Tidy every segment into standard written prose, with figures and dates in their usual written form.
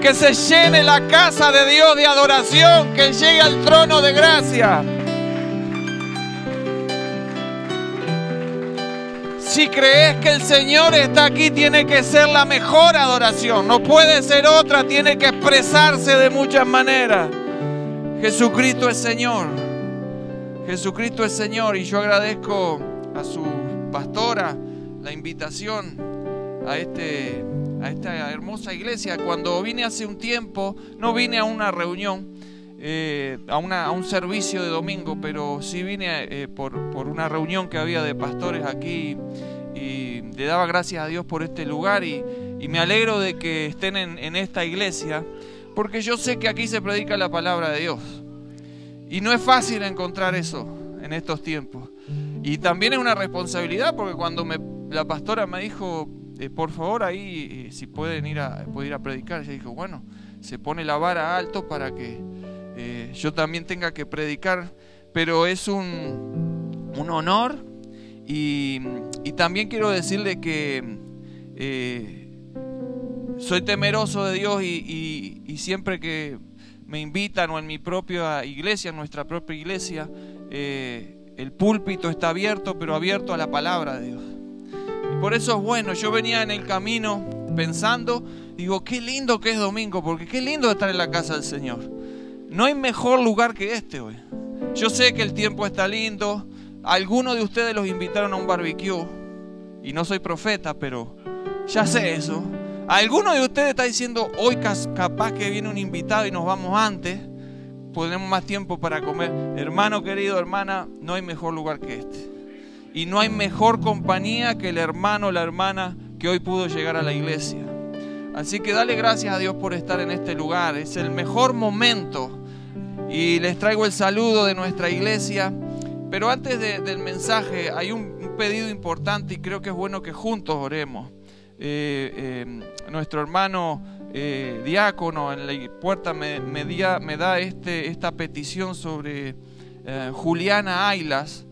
Que se llene la casa de Dios de adoración, que llegue al trono de gracia. Si crees que el Señor está aquí, tiene que ser la mejor adoración. No puede ser otra, tiene que expresarse de muchas maneras. Jesucristo es Señor. Jesucristo es Señor. Y yo agradezco a su pastora la invitación a esta hermosa iglesia. Cuando vine hace un tiempo, no vine a una reunión, a un servicio de domingo, pero sí vine por una reunión que había de pastores aquí, y le daba gracias a Dios por este lugar, y me alegro de que estén en esta iglesia, porque yo sé que aquí se predica la palabra de Dios, y no es fácil encontrar eso en estos tiempos, y también es una responsabilidad, porque cuando la pastora me dijo, por favor ahí si puede ir a predicar, ella dijo, bueno, se pone la vara alto para que yo también tenga que predicar, pero es un honor, y también quiero decirle que soy temeroso de Dios, y siempre que me invitan, o en mi propia iglesia, en nuestra propia iglesia, el púlpito está abierto, pero abierto a la palabra de Dios. Y por eso es bueno. Yo venía en el camino pensando, digo, qué lindo que es domingo, porque qué lindo estar en la casa del Señor. No hay mejor lugar que este hoy. Yo sé que el tiempo está lindo. Algunos de ustedes los invitaron a un barbecue, y no soy profeta, pero ya sé eso. Algunos de ustedes están diciendo, hoy capaz que viene un invitado y nos vamos antes, tenemos más tiempo para comer. Hermano querido, hermana, no hay mejor lugar que este. Y no hay mejor compañía que el hermano o la hermana que hoy pudo llegar a la iglesia. Así que dale gracias a Dios por estar en este lugar. Es el mejor momento. Y les traigo el saludo de nuestra iglesia. Pero antes del mensaje hay un pedido importante, y creo que es bueno que juntos oremos. Nuestro hermano diácono en la puerta me da esta petición sobre Juliana Aylas.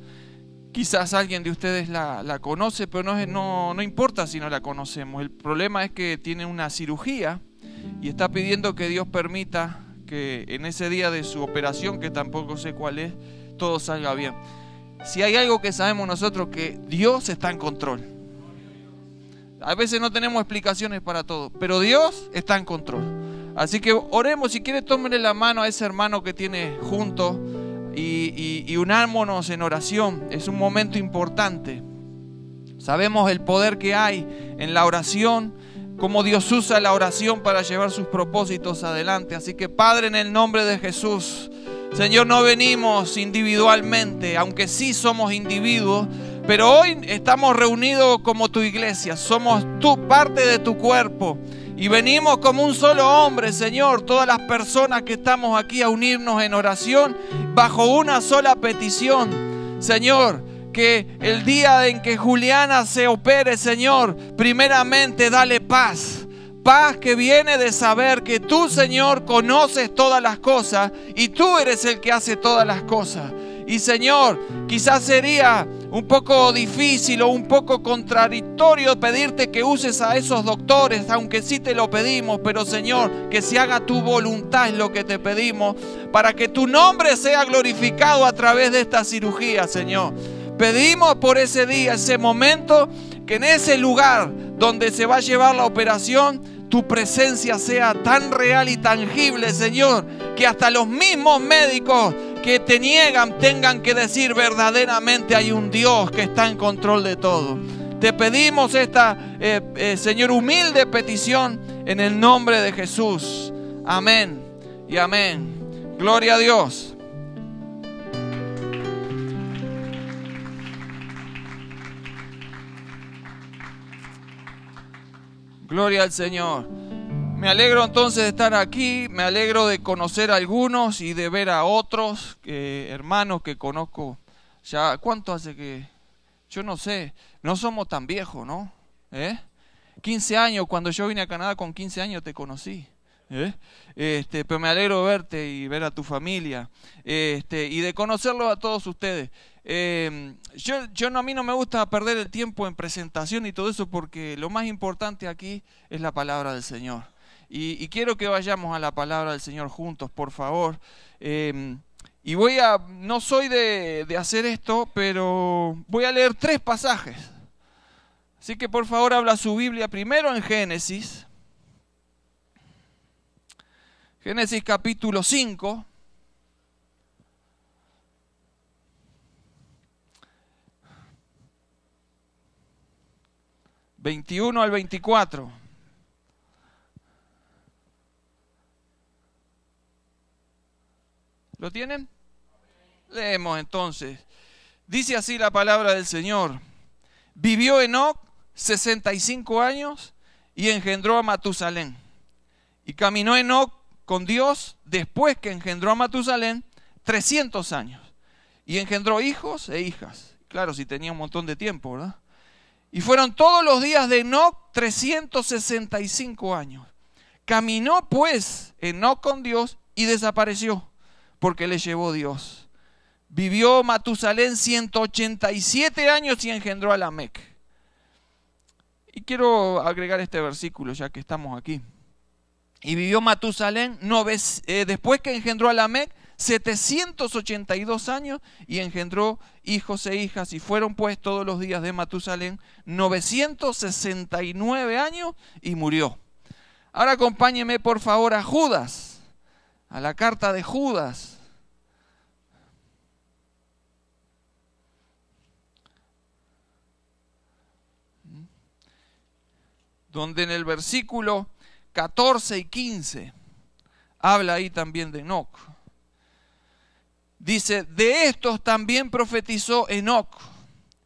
Quizás alguien de ustedes la conoce, pero no importa si no la conocemos. El problema es que tiene una cirugía y está pidiendo que Dios permita que en ese día de su operación, que tampoco sé cuál es, todo salga bien. Si hay algo que sabemos nosotros, que Dios está en control. A veces no tenemos explicaciones para todo, pero Dios está en control. Así que oremos. Si quiere, tómenle la mano a ese hermano que tiene junto y unámonos en oración. Es un momento importante. Sabemos el poder que hay en la oración, cómo Dios usa la oración para llevar sus propósitos adelante. Así que, Padre, en el nombre de Jesús, Señor, no venimos individualmente, aunque sí somos individuos, pero hoy estamos reunidos como tu iglesia. Somos parte de tu cuerpo, y venimos como un solo hombre, Señor, todas las personas que estamos aquí, a unirnos en oración bajo una sola petición. Señor, que el día en que Juliana se opere, Señor, primeramente dale paz. Paz que viene de saber que tú, Señor, conoces todas las cosas, y tú eres el que hace todas las cosas. Y, Señor, quizás sería un poco difícil o un poco contradictorio pedirte que uses a esos doctores, aunque sí te lo pedimos, pero, Señor, que se haga tu voluntad es lo que te pedimos, para que tu nombre sea glorificado a través de esta cirugía, Señor. Pedimos por ese día, ese momento, que en ese lugar donde se va a llevar la operación, tu presencia sea tan real y tangible, Señor, que hasta los mismos médicos que te niegan tengan que decir, verdaderamente hay un Dios que está en control de todo. Te pedimos esta, Señor, humilde petición en el nombre de Jesús. Amén y amén. Gloria a Dios. Gloria al Señor. Me alegro entonces de estar aquí, me alegro de conocer a algunos y de ver a otros hermanos que conozco ya. ¿Cuánto hace que? Yo no sé, no somos tan viejos, ¿no? 15 años, cuando yo vine a Canadá con 15 años te conocí. Pero me alegro de verte y ver a tu familia, y de conocerlos a todos ustedes. A mí no me gusta perder el tiempo en presentación y todo eso, porque lo más importante aquí es la palabra del Señor. Y quiero que vayamos a la palabra del Señor juntos, por favor. Y no soy de hacer esto, pero voy a leer 3 pasajes. Así que por favor abra su Biblia primero en Génesis. Génesis capítulo 5. ...21 al 24... ¿Lo tienen? Leemos entonces. Dice así la palabra del Señor. Vivió Enoc 65 años y engendró a Matusalén. Y caminó Enoc con Dios después que engendró a Matusalén 300 años. Y engendró hijos e hijas. Claro, si tenía un montón de tiempo, ¿verdad? Y fueron todos los días de Enoc 365 años. Caminó pues Enoc con Dios y desapareció, porque le llevó Dios. Vivió Matusalén 187 años y engendró a Lamec. Y quiero agregar este versículo ya que estamos aquí. Y vivió Matusalén después que engendró a Lamec 782 años y engendró hijos e hijas, y fueron pues todos los días de Matusalén 969 años y murió. Ahora acompáñeme por favor a Judas, a la carta de Judas. Donde en el versículo 14 y 15 habla ahí también de Enoc. Dice, de estos también profetizó Enoc,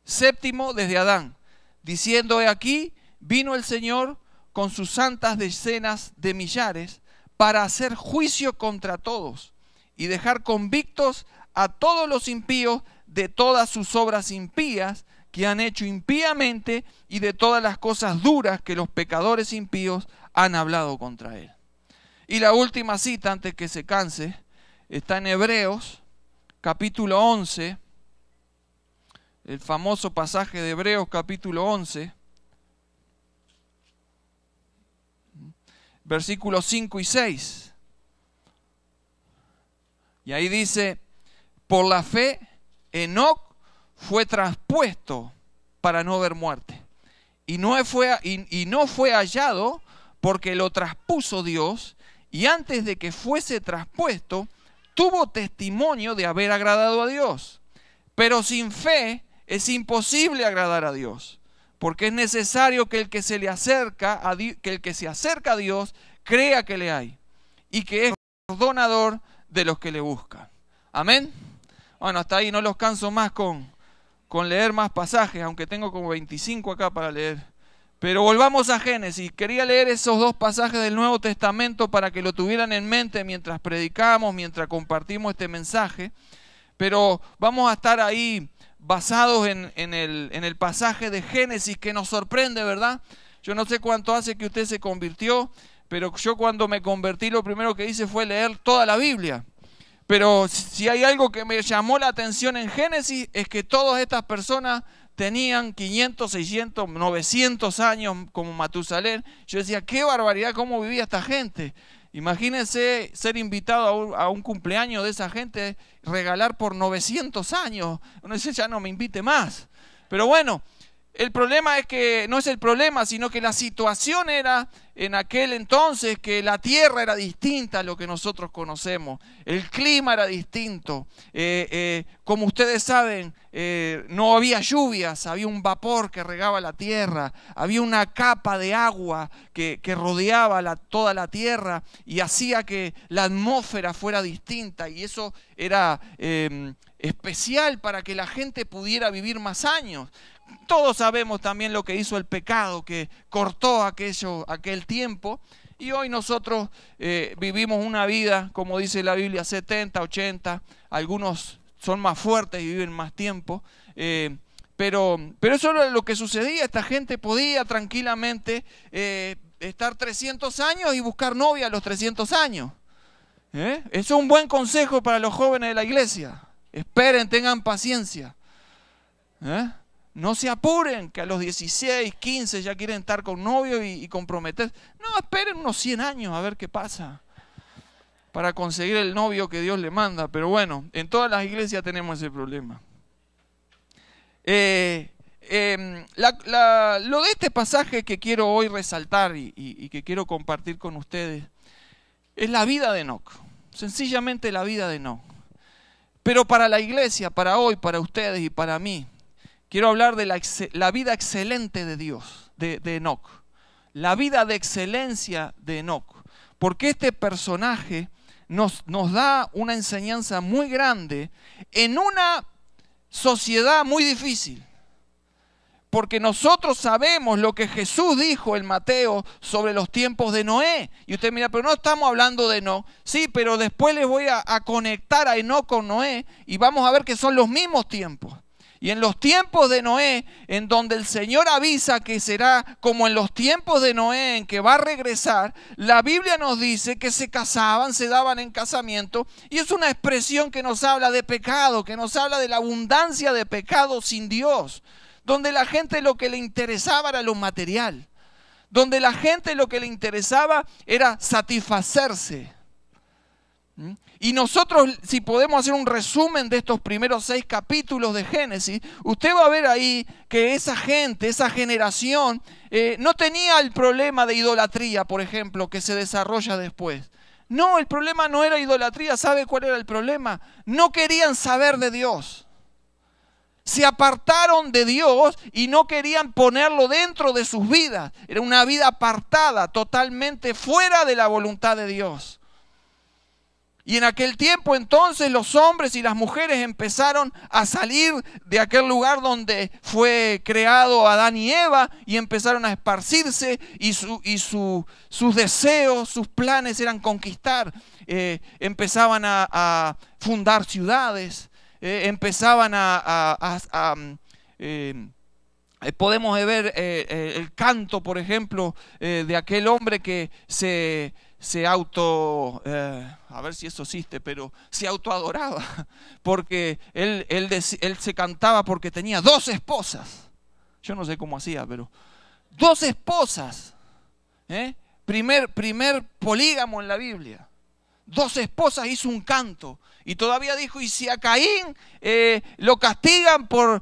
séptimo desde Adán, diciendo, he aquí, vino el Señor con sus santas decenas de millares para hacer juicio contra todos y dejar convictos a todos los impíos de todas sus obras impías que han hecho impíamente y de todas las cosas duras que los pecadores impíos han hablado contra él. Y la última cita, antes que se canse, está en Hebreos, capítulo 11, el famoso pasaje de Hebreos, capítulo 11, versículos 5 y 6. Y ahí dice, por la fe, Enoc fue traspuesto para no ver muerte. Y no fue hallado porque lo traspuso Dios, y antes de que fuese traspuesto, tuvo testimonio de haber agradado a Dios. Pero sin fe es imposible agradar a Dios, porque es necesario que el que se acerca a Dios crea que le hay y que es perdonador de los que le buscan. Amén. Bueno, hasta ahí no los canso más con leer más pasajes, aunque tengo como 25 acá para leer. Pero volvamos a Génesis. Quería leer esos 2 pasajes del Nuevo Testamento para que lo tuvieran en mente mientras predicamos, mientras compartimos este mensaje. Pero vamos a estar ahí basados en el pasaje de Génesis que nos sorprende, ¿verdad? Yo no sé cuánto hace que usted se convirtió, pero yo cuando me convertí lo primero que hice fue leer toda la Biblia. Pero si hay algo que me llamó la atención en Génesis es que todas estas personas tenían 500, 600, 900 años como Matusalén. Yo decía, qué barbaridad, cómo vivía esta gente. Imagínense ser invitado a un cumpleaños de esa gente, regalar por 900 años. Uno dice, ya no me invite más. Pero bueno, el problema es que no es el problema, sino que la situación era en aquel entonces que la tierra era distinta a lo que nosotros conocemos. El clima era distinto. Como ustedes saben, no había lluvias, había un vapor que regaba la tierra, había una capa de agua que rodeaba toda la tierra y hacía que la atmósfera fuera distinta, y eso era especial para que la gente pudiera vivir más años. Todos sabemos también lo que hizo el pecado, que cortó aquel tiempo, y hoy nosotros vivimos una vida, como dice la Biblia, 70, 80, algunos son más fuertes y viven más tiempo, pero eso era lo que sucedía. Esta gente podía tranquilamente estar 300 años y buscar novia a los 300 años. Eso es un buen consejo para los jóvenes de la iglesia. Esperen, tengan paciencia. No se apuren, que a los 16, 15 ya quieren estar con novio y comprometer. No, esperen unos 100 años a ver qué pasa para conseguir el novio que Dios le manda. Pero bueno, en todas las iglesias tenemos ese problema. Lo de este pasaje que quiero hoy resaltar y que quiero compartir con ustedes es la vida de Enoc. Sencillamente la vida de Enoc. Pero para la iglesia, para hoy, para ustedes y para mí, quiero hablar de la vida excelente de Dios, de Enoc. La vida de excelencia de Enoc. Porque este personaje nos da una enseñanza muy grande en una sociedad muy difícil. Porque nosotros sabemos lo que Jesús dijo en Mateo sobre los tiempos de Noé. Y usted mira, pero no estamos hablando de Enoc. Sí, pero después les voy a conectar a Enoc con Noé y vamos a ver que son los mismos tiempos. Y en los tiempos de Noé, en donde el Señor avisa que será como en los tiempos de Noé, en que va a regresar, la Biblia nos dice que se casaban, se daban en casamiento, y es una expresión que nos habla de pecado, que nos habla de la abundancia de pecado sin Dios, donde la gente lo que le interesaba era lo material, donde la gente lo que le interesaba era satisfacerse. Y nosotros, si podemos hacer un resumen de estos primeros 6 capítulos de Génesis, usted va a ver ahí que esa gente, esa generación, no tenía el problema de idolatría, por ejemplo, que se desarrolla después. No, el problema no era idolatría. ¿Sabe cuál era el problema? No querían saber de Dios. Se apartaron de Dios y no querían ponerlo dentro de sus vidas. Era una vida apartada, totalmente fuera de la voluntad de Dios. Y en aquel tiempo entonces los hombres y las mujeres empezaron a salir de aquel lugar donde fue creado Adán y Eva y empezaron a esparcirse y sus deseos, sus planes eran conquistar. Empezaban a fundar ciudades, empezaban podemos ver el canto, por ejemplo, de aquel hombre que se a ver si eso existe, pero se autoadoraba, porque él se cantaba porque tenía 2 esposas. Yo no sé cómo hacía, pero 2 esposas. Primer polígamo en la Biblia. 2 esposas, hizo un canto. Y todavía dijo, y si a Caín lo castigan por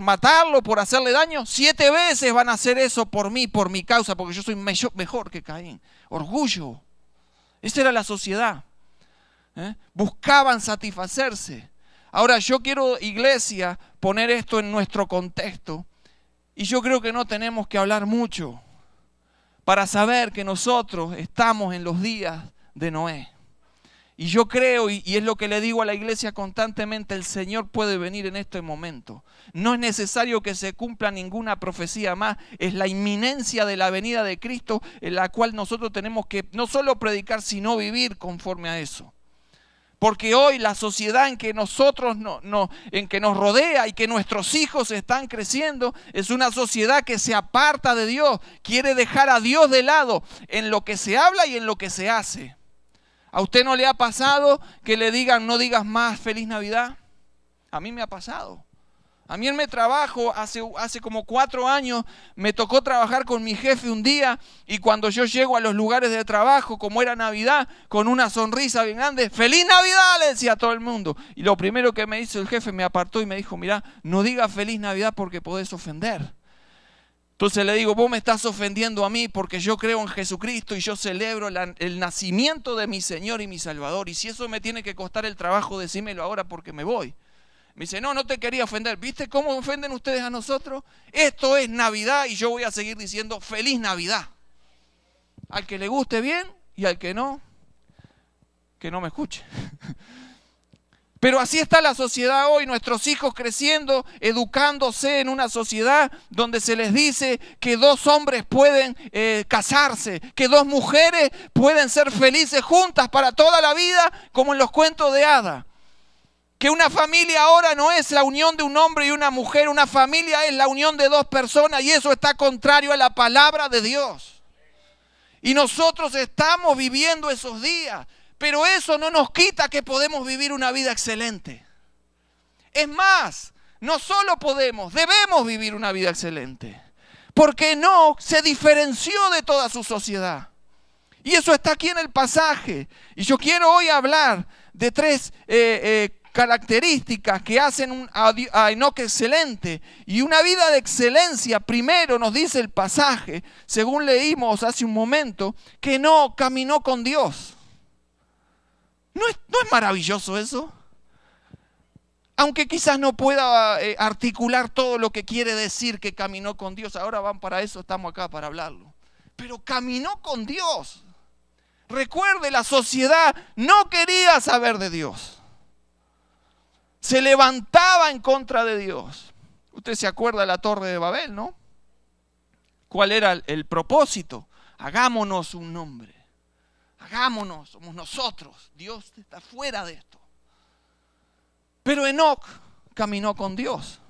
matarlo, por hacerle daño, 7 veces van a hacer eso por mí, por mi causa, porque yo soy mejor que Caín. Orgullo. Esa era la sociedad. Buscaban satisfacerse. Ahora yo quiero, iglesia, poner esto en nuestro contexto. Y yo creo que no tenemos que hablar mucho para saber que nosotros estamos en los días de Noé. Y yo creo, y es lo que le digo a la iglesia constantemente, el Señor puede venir en este momento. No es necesario que se cumpla ninguna profecía más, es la inminencia de la venida de Cristo en la cual nosotros tenemos que no solo predicar, sino vivir conforme a eso. Porque hoy la sociedad en que nosotros en que nos rodea y que nuestros hijos están creciendo es una sociedad que se aparta de Dios, quiere dejar a Dios de lado en lo que se habla y en lo que se hace. ¿A usted no le ha pasado que le digan no digas más feliz Navidad? A mí me ha pasado. A mí en mi trabajo, hace como 4 años, me tocó trabajar con mi jefe un día y cuando yo llego a los lugares de trabajo, como era Navidad, con una sonrisa bien grande, ¡Feliz Navidad!, le decía a todo el mundo. Y lo primero que me hizo el jefe, me apartó y me dijo, mirá, no digas Feliz Navidad porque podés ofender. Entonces le digo, vos me estás ofendiendo a mí porque yo creo en Jesucristo y yo celebro el nacimiento de mi Señor y mi Salvador. Y si eso me tiene que costar el trabajo, decímelo ahora porque me voy. Me dice, no te quería ofender. ¿Viste cómo ofenden ustedes a nosotros? Esto es Navidad y yo voy a seguir diciendo Feliz Navidad. Al que le guste bien y al que no me escuche. Pero así está la sociedad hoy, nuestros hijos creciendo, educándose en una sociedad donde se les dice que 2 hombres pueden casarse, que 2 mujeres pueden ser felices juntas para toda la vida, como en los cuentos de hadas. Que una familia ahora no es la unión de un hombre y una mujer, una familia es la unión de 2 personas y eso está contrario a la palabra de Dios. Y nosotros estamos viviendo esos días. Pero eso no nos quita que podemos vivir una vida excelente. Es más, no solo podemos, debemos vivir una vida excelente. Porque Enoc se diferenció de toda su sociedad. Y eso está aquí en el pasaje. Y yo quiero hoy hablar de tres características que hacen a Enoc excelente. Y una vida de excelencia, primero nos dice el pasaje, según leímos hace un momento, que Enoc caminó con Dios. ¿No es maravilloso eso? Aunque quizás no pueda articular todo lo que quiere decir que caminó con Dios. Ahora para eso estamos acá, para hablarlo. Pero caminó con Dios. Recuerde, la sociedad no quería saber de Dios. Se levantaba en contra de Dios. Usted se acuerda de la Torre de Babel, ¿no? ¿Cuál era el propósito? Hagámonos un nombre. Hagámonos, somos nosotros. Dios está fuera de esto. Pero Enoc caminó con Dios.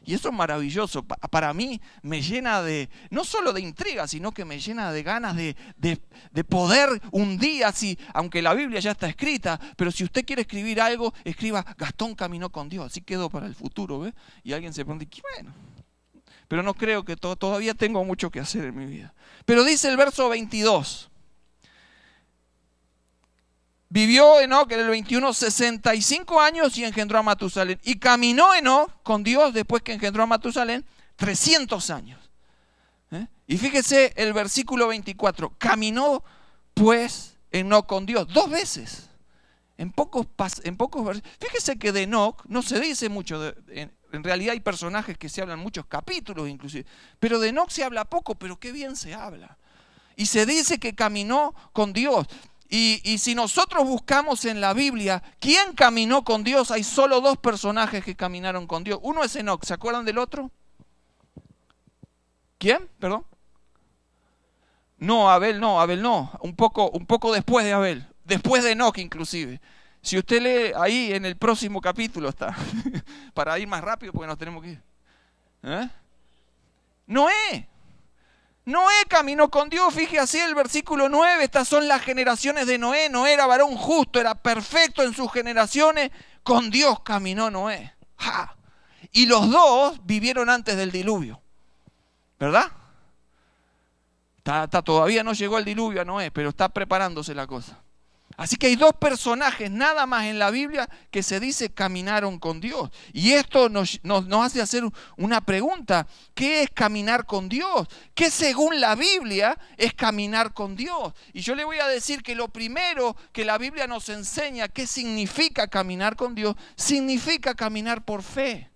Y eso es maravilloso. Para mí me llena de, no solo de intriga, sino que me llena de ganas de poder un día, aunque la Biblia ya está escrita, pero si usted quiere escribir algo, escriba Gastón caminó con Dios. Así quedó para el futuro, ¿ve? Y alguien se pregunta, bueno, pero no creo que todavía tengo mucho que hacer en mi vida. Pero dice el verso 22. Vivió Enoc en el 21 65 años y engendró a Matusalén. Y caminó Enoc con Dios después que engendró a Matusalén 300 años. Y fíjese el versículo 24. Caminó pues Enoc con Dios 2 veces. En pocos versículos. Fíjese que de Enoc no se dice mucho. En realidad hay personajes que se hablan muchos capítulos inclusive. Pero de Enoc se habla poco, pero qué bien se habla. Y se dice que caminó con Dios. Y si nosotros buscamos en la Biblia quién caminó con Dios, hay solo 2 personajes que caminaron con Dios. Uno es Enoc, ¿se acuerdan del otro? ¿Quién? ¿Perdón? No, Abel no. Un poco después de Abel, después de Enoc inclusive. Si usted lee ahí en el próximo capítulo está, para ir más rápido porque nos tenemos que ir. Noé caminó con Dios, fíjese así el versículo 9, estas son las generaciones de Noé. Noé era varón justo, era perfecto en sus generaciones, con Dios caminó Noé. ¡Ja! Y los 2 vivieron antes del diluvio, ¿verdad? Todavía no llegó el diluvio a Noé, pero está preparándose la cosa. Así que hay 2 personajes nada más en la Biblia que se dice caminaron con Dios. Y esto nos hace hacer una pregunta. ¿Qué es caminar con Dios? ¿Qué según la Biblia es caminar con Dios? Y yo le voy a decir que lo primero que la Biblia nos enseña qué significa caminar con Dios, significa caminar por fe.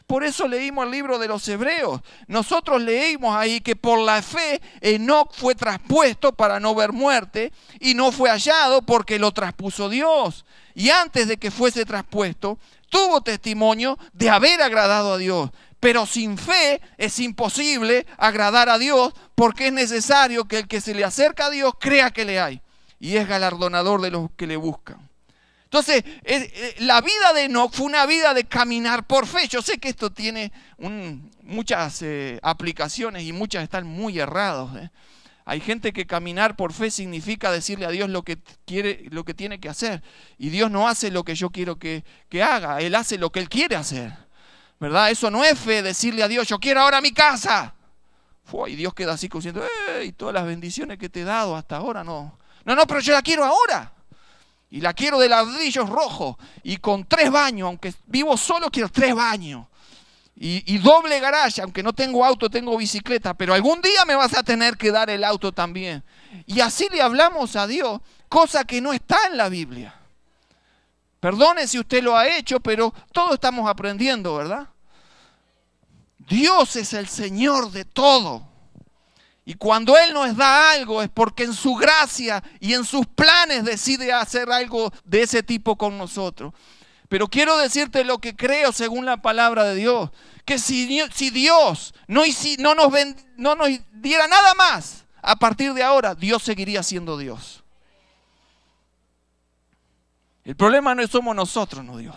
Por eso leímos el libro de los Hebreos. Nosotros leímos ahí que por la fe Enoc fue traspuesto para no ver muerte y no fue hallado porque lo traspuso Dios. Y antes de que fuese traspuesto, tuvo testimonio de haber agradado a Dios. Pero sin fe es imposible agradar a Dios porque es necesario que el que se le acerca a Dios crea que le hay. Y es galardonador de los que le buscan. Entonces, la vida de Enoc fue una vida de caminar por fe. Yo sé que esto tiene muchas aplicaciones y muchas están muy erradas. Hay gente que caminar por fe significa decirle a Dios lo que tiene que hacer. Y Dios no hace lo que yo quiero que haga. Él hace lo que Él quiere hacer. ¿Verdad? Eso no es fe, decirle a Dios, yo quiero ahora mi casa. Y Dios queda así diciendo, y todas las bendiciones que te he dado hasta ahora no. No, pero yo la quiero ahora. Y la quiero de ladrillos rojos y con 3 baños, aunque vivo solo quiero 3 baños. Y doble garaje, aunque no tengo auto, tengo bicicleta, pero algún día me vas a tener que dar el auto también. Y así le hablamos a Dios, cosa que no está en la Biblia. Perdone si usted lo ha hecho, pero todos estamos aprendiendo, ¿verdad? Dios es el Señor de todo. Y cuando Él nos da algo es porque en su gracia y en sus planes decide hacer algo de ese tipo con nosotros. Pero quiero decirte lo que creo según la palabra de Dios. Que si Dios no nos diera nada más, a partir de ahora Dios seguiría siendo Dios. El problema no somos nosotros, no Dios.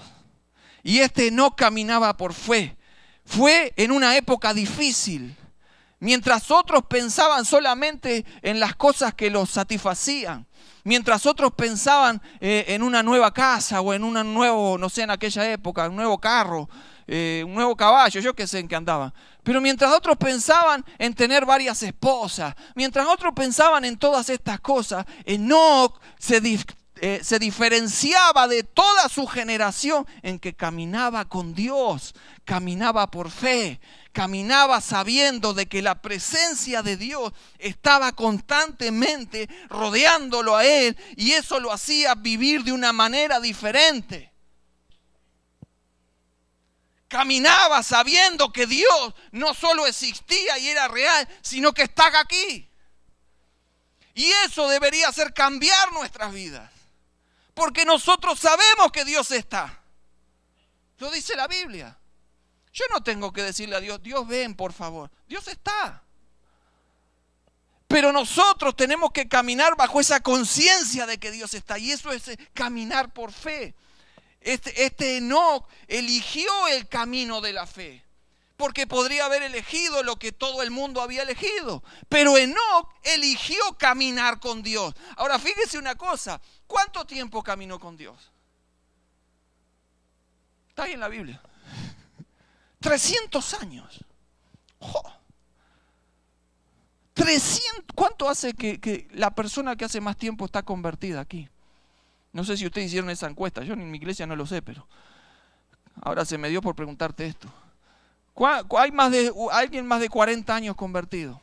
Y no caminaba por fe. Fue en una época difícil. Mientras otros pensaban solamente en las cosas que los satisfacían. Mientras otros pensaban en una nueva casa o en un nuevo, no sé, en aquella época, un nuevo carro. un nuevo caballo, yo qué sé en qué andaban. Pero mientras otros pensaban en tener varias esposas, mientras otros pensaban en todas estas cosas, Enoc se diferenciaba de toda su generación en que caminaba con Dios, caminaba por fe, caminaba sabiendo de que la presencia de Dios estaba constantemente rodeándolo a él, y eso lo hacía vivir de una manera diferente. Caminaba sabiendo que Dios no solo existía y era real, sino que está aquí. Y eso debería hacer cambiar nuestras vidas. Porque nosotros sabemos que Dios está. Lo dice la Biblia. Yo no tengo que decirle a Dios, Dios ven por favor. Dios está. Pero nosotros tenemos que caminar bajo esa conciencia de que Dios está. Y eso es caminar por fe. Este Enoc eligió el camino de la fe, porque podría haber elegido lo que todo el mundo había elegido, pero Enoc eligió caminar con Dios. Ahora fíjese una cosa, ¿cuánto tiempo caminó con Dios? Está ahí en la Biblia. 300 años. ¡Oh! 300, ¿cuánto hace que la persona que hace más tiempo está convertida aquí? No sé si ustedes hicieron esa encuesta, yo en mi iglesia no lo sé, pero ahora se me dio por preguntarte esto. ¿Hay alguien más de 40 años convertido?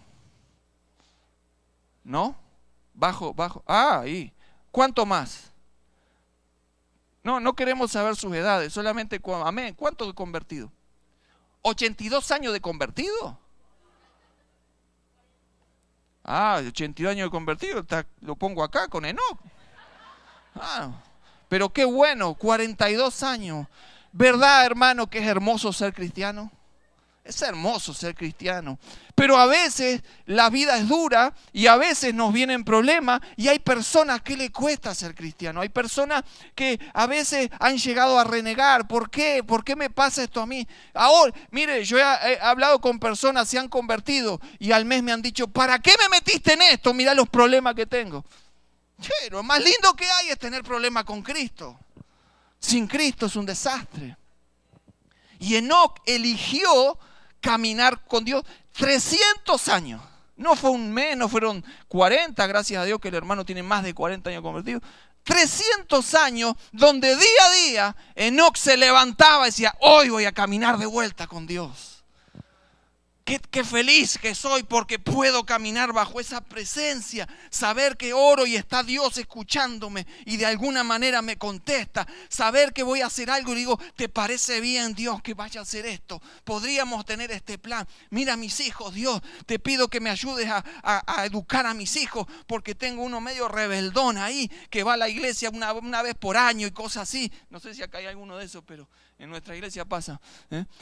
¿No? Bajo. Ah, ahí. ¿Cuánto más? No queremos saber sus edades, solamente, amén, ¿cuánto de convertido? ¿82 años de convertido? Ah, 82 años de convertido, lo pongo acá con Enoc. Ah, pero qué bueno, 42 años. ¿Verdad, hermano, que es hermoso ser cristiano? Es hermoso ser cristiano. Pero a veces la vida es dura y a veces nos vienen problemas, y hay personas que le cuesta ser cristiano. Hay personas que a veces han llegado a renegar. ¿Por qué? ¿Por qué me pasa esto a mí? Ahora, mire, yo he hablado con personas, se han convertido y al mes me han dicho, ¿para qué me metiste en esto? Mirá los problemas que tengo. Che, lo más lindo que hay es tener problemas con Cristo. Sin Cristo es un desastre. Y Enoc eligió caminar con Dios 300 años. No fue un mes, no fueron 40, gracias a Dios que el hermano tiene más de 40 años convertido. 300 años donde día a día Enoc se levantaba y decía, hoy voy a caminar de vuelta con Dios. Qué feliz que soy porque puedo caminar bajo esa presencia, saber que oro y está Dios escuchándome y de alguna manera me contesta, saber que voy a hacer algo y digo, ¿te parece bien, Dios, que vaya a hacer esto? Podríamos tener este plan. Mira, mis hijos, Dios, te pido que me ayudes a educar a mis hijos, porque tengo uno medio rebeldón ahí que va a la iglesia una vez por año y cosas así. No sé si acá hay alguno de esos, pero en nuestra iglesia pasa,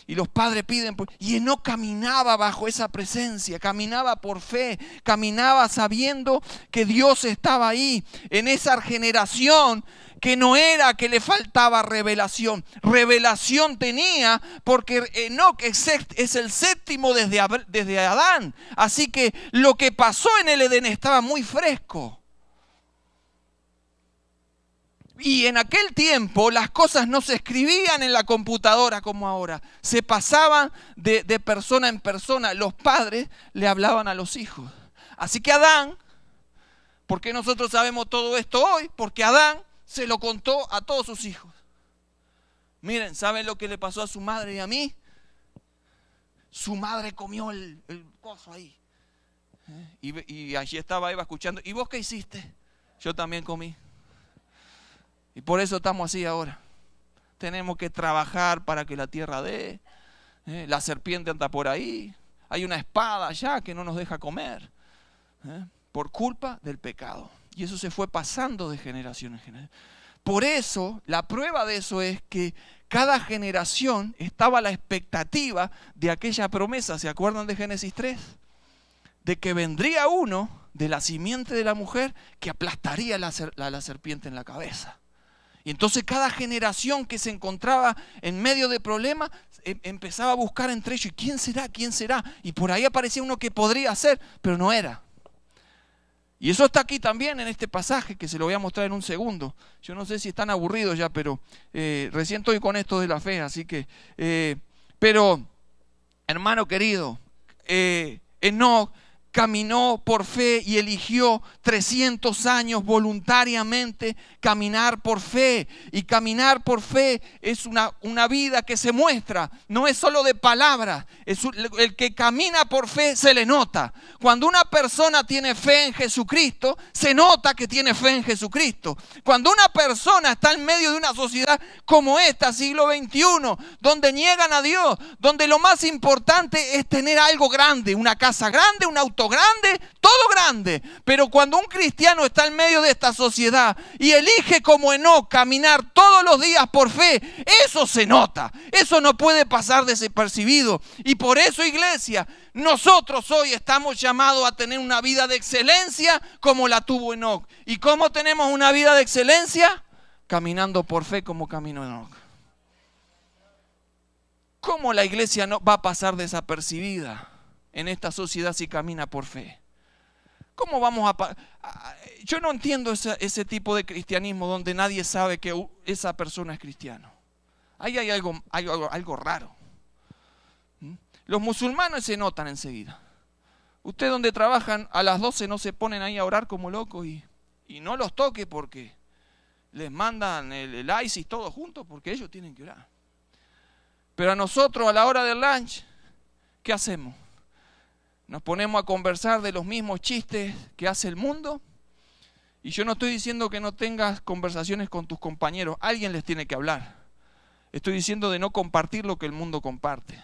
y los padres piden, y Enoc caminaba bajo esa presencia, caminaba por fe, caminaba sabiendo que Dios estaba ahí, en esa generación que no era que le faltaba revelación. Revelación tenía porque Enoc es el séptimo desde Adán, así que lo que pasó en el Edén estaba muy fresco. Y en aquel tiempo las cosas no se escribían en la computadora como ahora. Se pasaban de persona en persona. Los padres le hablaban a los hijos. Así que Adán, ¿por qué nosotros sabemos todo esto hoy? Porque Adán se lo contó a todos sus hijos. Miren, ¿saben lo que le pasó a su madre y a mí? Su madre comió el coso ahí. Y allí estaba Eva escuchando. ¿Y vos qué hiciste? Yo también comí. Y por eso estamos así ahora. Tenemos que trabajar para que la tierra dé. La serpiente anda por ahí. Hay una espada allá que no nos deja comer. Por culpa del pecado. Y eso se fue pasando de generación en generación. Por eso, la prueba de eso es que cada generación estaba a la expectativa de aquella promesa. ¿Se acuerdan de Génesis 3? De que vendría uno de la simiente de la mujer que aplastaría la serpiente en la cabeza. Y entonces cada generación que se encontraba en medio de problemas empezaba a buscar entre ellos, ¿quién será? ¿Quién será? Y por ahí aparecía uno que podría ser, pero no era. Y eso está aquí también en este pasaje, que se lo voy a mostrar en un segundo. Yo no sé si están aburridos ya, pero recién estoy con esto de la fe, así que Pero, hermano querido, Enoc caminó por fe y eligió 300 años voluntariamente caminar por fe. Y caminar por fe es una vida que se muestra, no es solo de palabras. El que camina por fe se le nota. Cuando una persona tiene fe en Jesucristo, se nota que tiene fe en Jesucristo. Cuando una persona está en medio de una sociedad como esta, siglo XXI, donde niegan a Dios, donde lo más importante es tener algo grande, una casa grande, un auto grande, todo grande. Pero cuando un cristiano está en medio de esta sociedad y elige como Enoc caminar todos los días por fe, eso se nota, eso no puede pasar desapercibido. Y por eso, iglesia, nosotros hoy estamos llamados a tener una vida de excelencia como la tuvo Enoc. ¿Y cómo tenemos una vida de excelencia? Caminando por fe como caminó Enoc. ¿Cómo la iglesia no va a pasar desapercibida en esta sociedad si camina por fe? ¿Cómo vamos a...? Yo no entiendo ese tipo de cristianismo donde nadie sabe que esa persona es cristiano. Ahí hay algo raro. Los musulmanes se notan enseguida. Ustedes donde trabajan a las 12 no se ponen ahí a orar como locos y no los toque porque les mandan el ISIS todos juntos porque ellos tienen que orar. Pero a nosotros a la hora del lunch, ¿qué hacemos? Nos ponemos a conversar de los mismos chistes que hace el mundo. Y yo no estoy diciendo que no tengas conversaciones con tus compañeros. Alguien les tiene que hablar. Estoy diciendo de no compartir lo que el mundo comparte.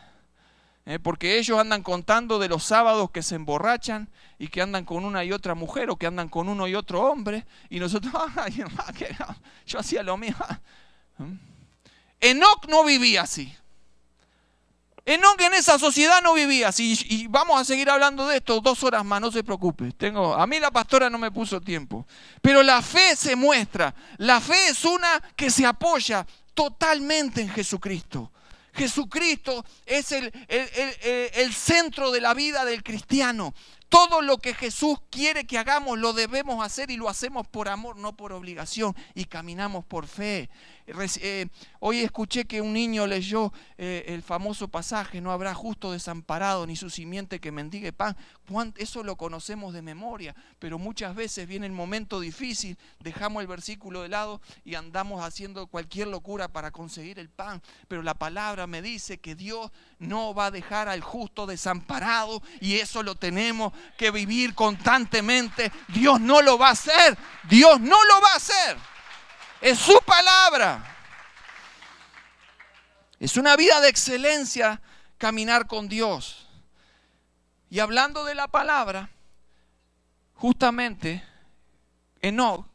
Porque ellos andan contando de los sábados que se emborrachan y que andan con una y otra mujer o que andan con uno y otro hombre. Y nosotros, yo hacía lo mismo. Enoc no vivía así. Enoc en esa sociedad no vivía así. Y vamos a seguir hablando de esto 2 horas más, no se preocupe. A mí la pastora no me puso tiempo. Pero la fe se muestra. La fe es una que se apoya totalmente en Jesucristo. Jesucristo es el centro de la vida del cristiano. Todo lo que Jesús quiere que hagamos lo debemos hacer y lo hacemos por amor, no por obligación. Y caminamos por fe. Hoy escuché que un niño leyó el famoso pasaje: no habrá justo desamparado ni su simiente que mendigue pan. Eso lo conocemos de memoria, pero muchas veces viene el momento difícil, dejamos el versículo de lado y andamos haciendo cualquier locura para conseguir el pan. Pero la palabra me dice que Dios no va a dejar al justo desamparado, y eso lo tenemos que vivir constantemente. Dios no lo va a hacer. Dios no lo va a hacer. Es su palabra. Es una vida de excelencia caminar con Dios. Y hablando de la palabra, justamente Enoc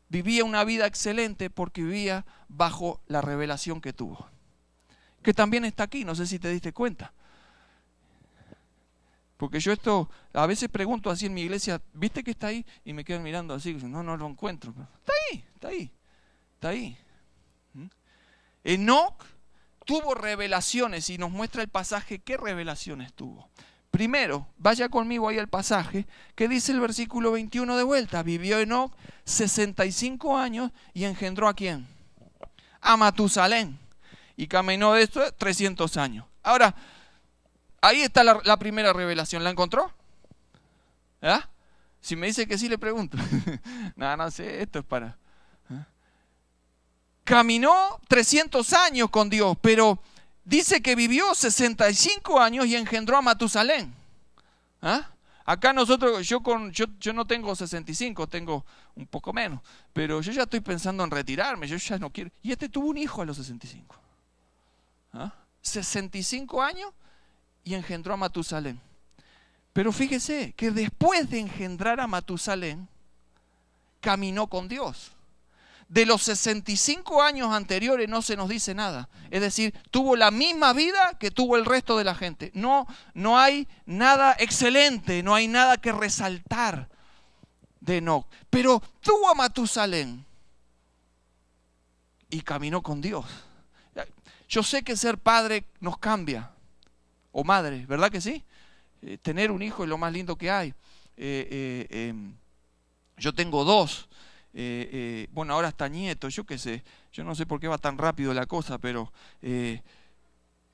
vivía una vida excelente porque vivía bajo la revelación que tuvo. Que también está aquí, no sé si te diste cuenta. Porque yo esto a veces pregunto así en mi iglesia: ¿viste que está ahí? Y me quedan mirando así, no lo encuentro. Está ahí, está ahí. Está ahí. Enoc tuvo revelaciones y nos muestra el pasaje qué revelaciones tuvo. Primero, vaya conmigo ahí al pasaje que dice el versículo 21 de vuelta: vivió Enoc 65 años y engendró ¿a quién? A Matusalén. Y caminó de esto 300 años. Ahora, ahí está la primera revelación. ¿La encontró? ¿Ah? Si me dice que sí, le pregunto. No sé, esto es para... Caminó 300 años con Dios, pero dice que vivió 65 años y engendró a Matusalén. ¿Ah? Acá nosotros, yo no tengo 65, tengo un poco menos, pero yo ya estoy pensando en retirarme, yo ya no quiero. Y este tuvo un hijo a los 65. 65 años y engendró a Matusalén. Pero fíjese que después de engendrar a Matusalén, caminó con Dios. De los 65 años anteriores no se nos dice nada. Es decir, tuvo la misma vida que tuvo el resto de la gente. No hay nada excelente, no hay nada que resaltar de Enoc. Pero tuvo a Matusalén y caminó con Dios. Yo sé que ser padre nos cambia, o madre, ¿verdad que sí? Tener un hijo es lo más lindo que hay. Yo tengo 2. Bueno, ahora está nieto, yo qué sé, yo no sé por qué va tan rápido la cosa, pero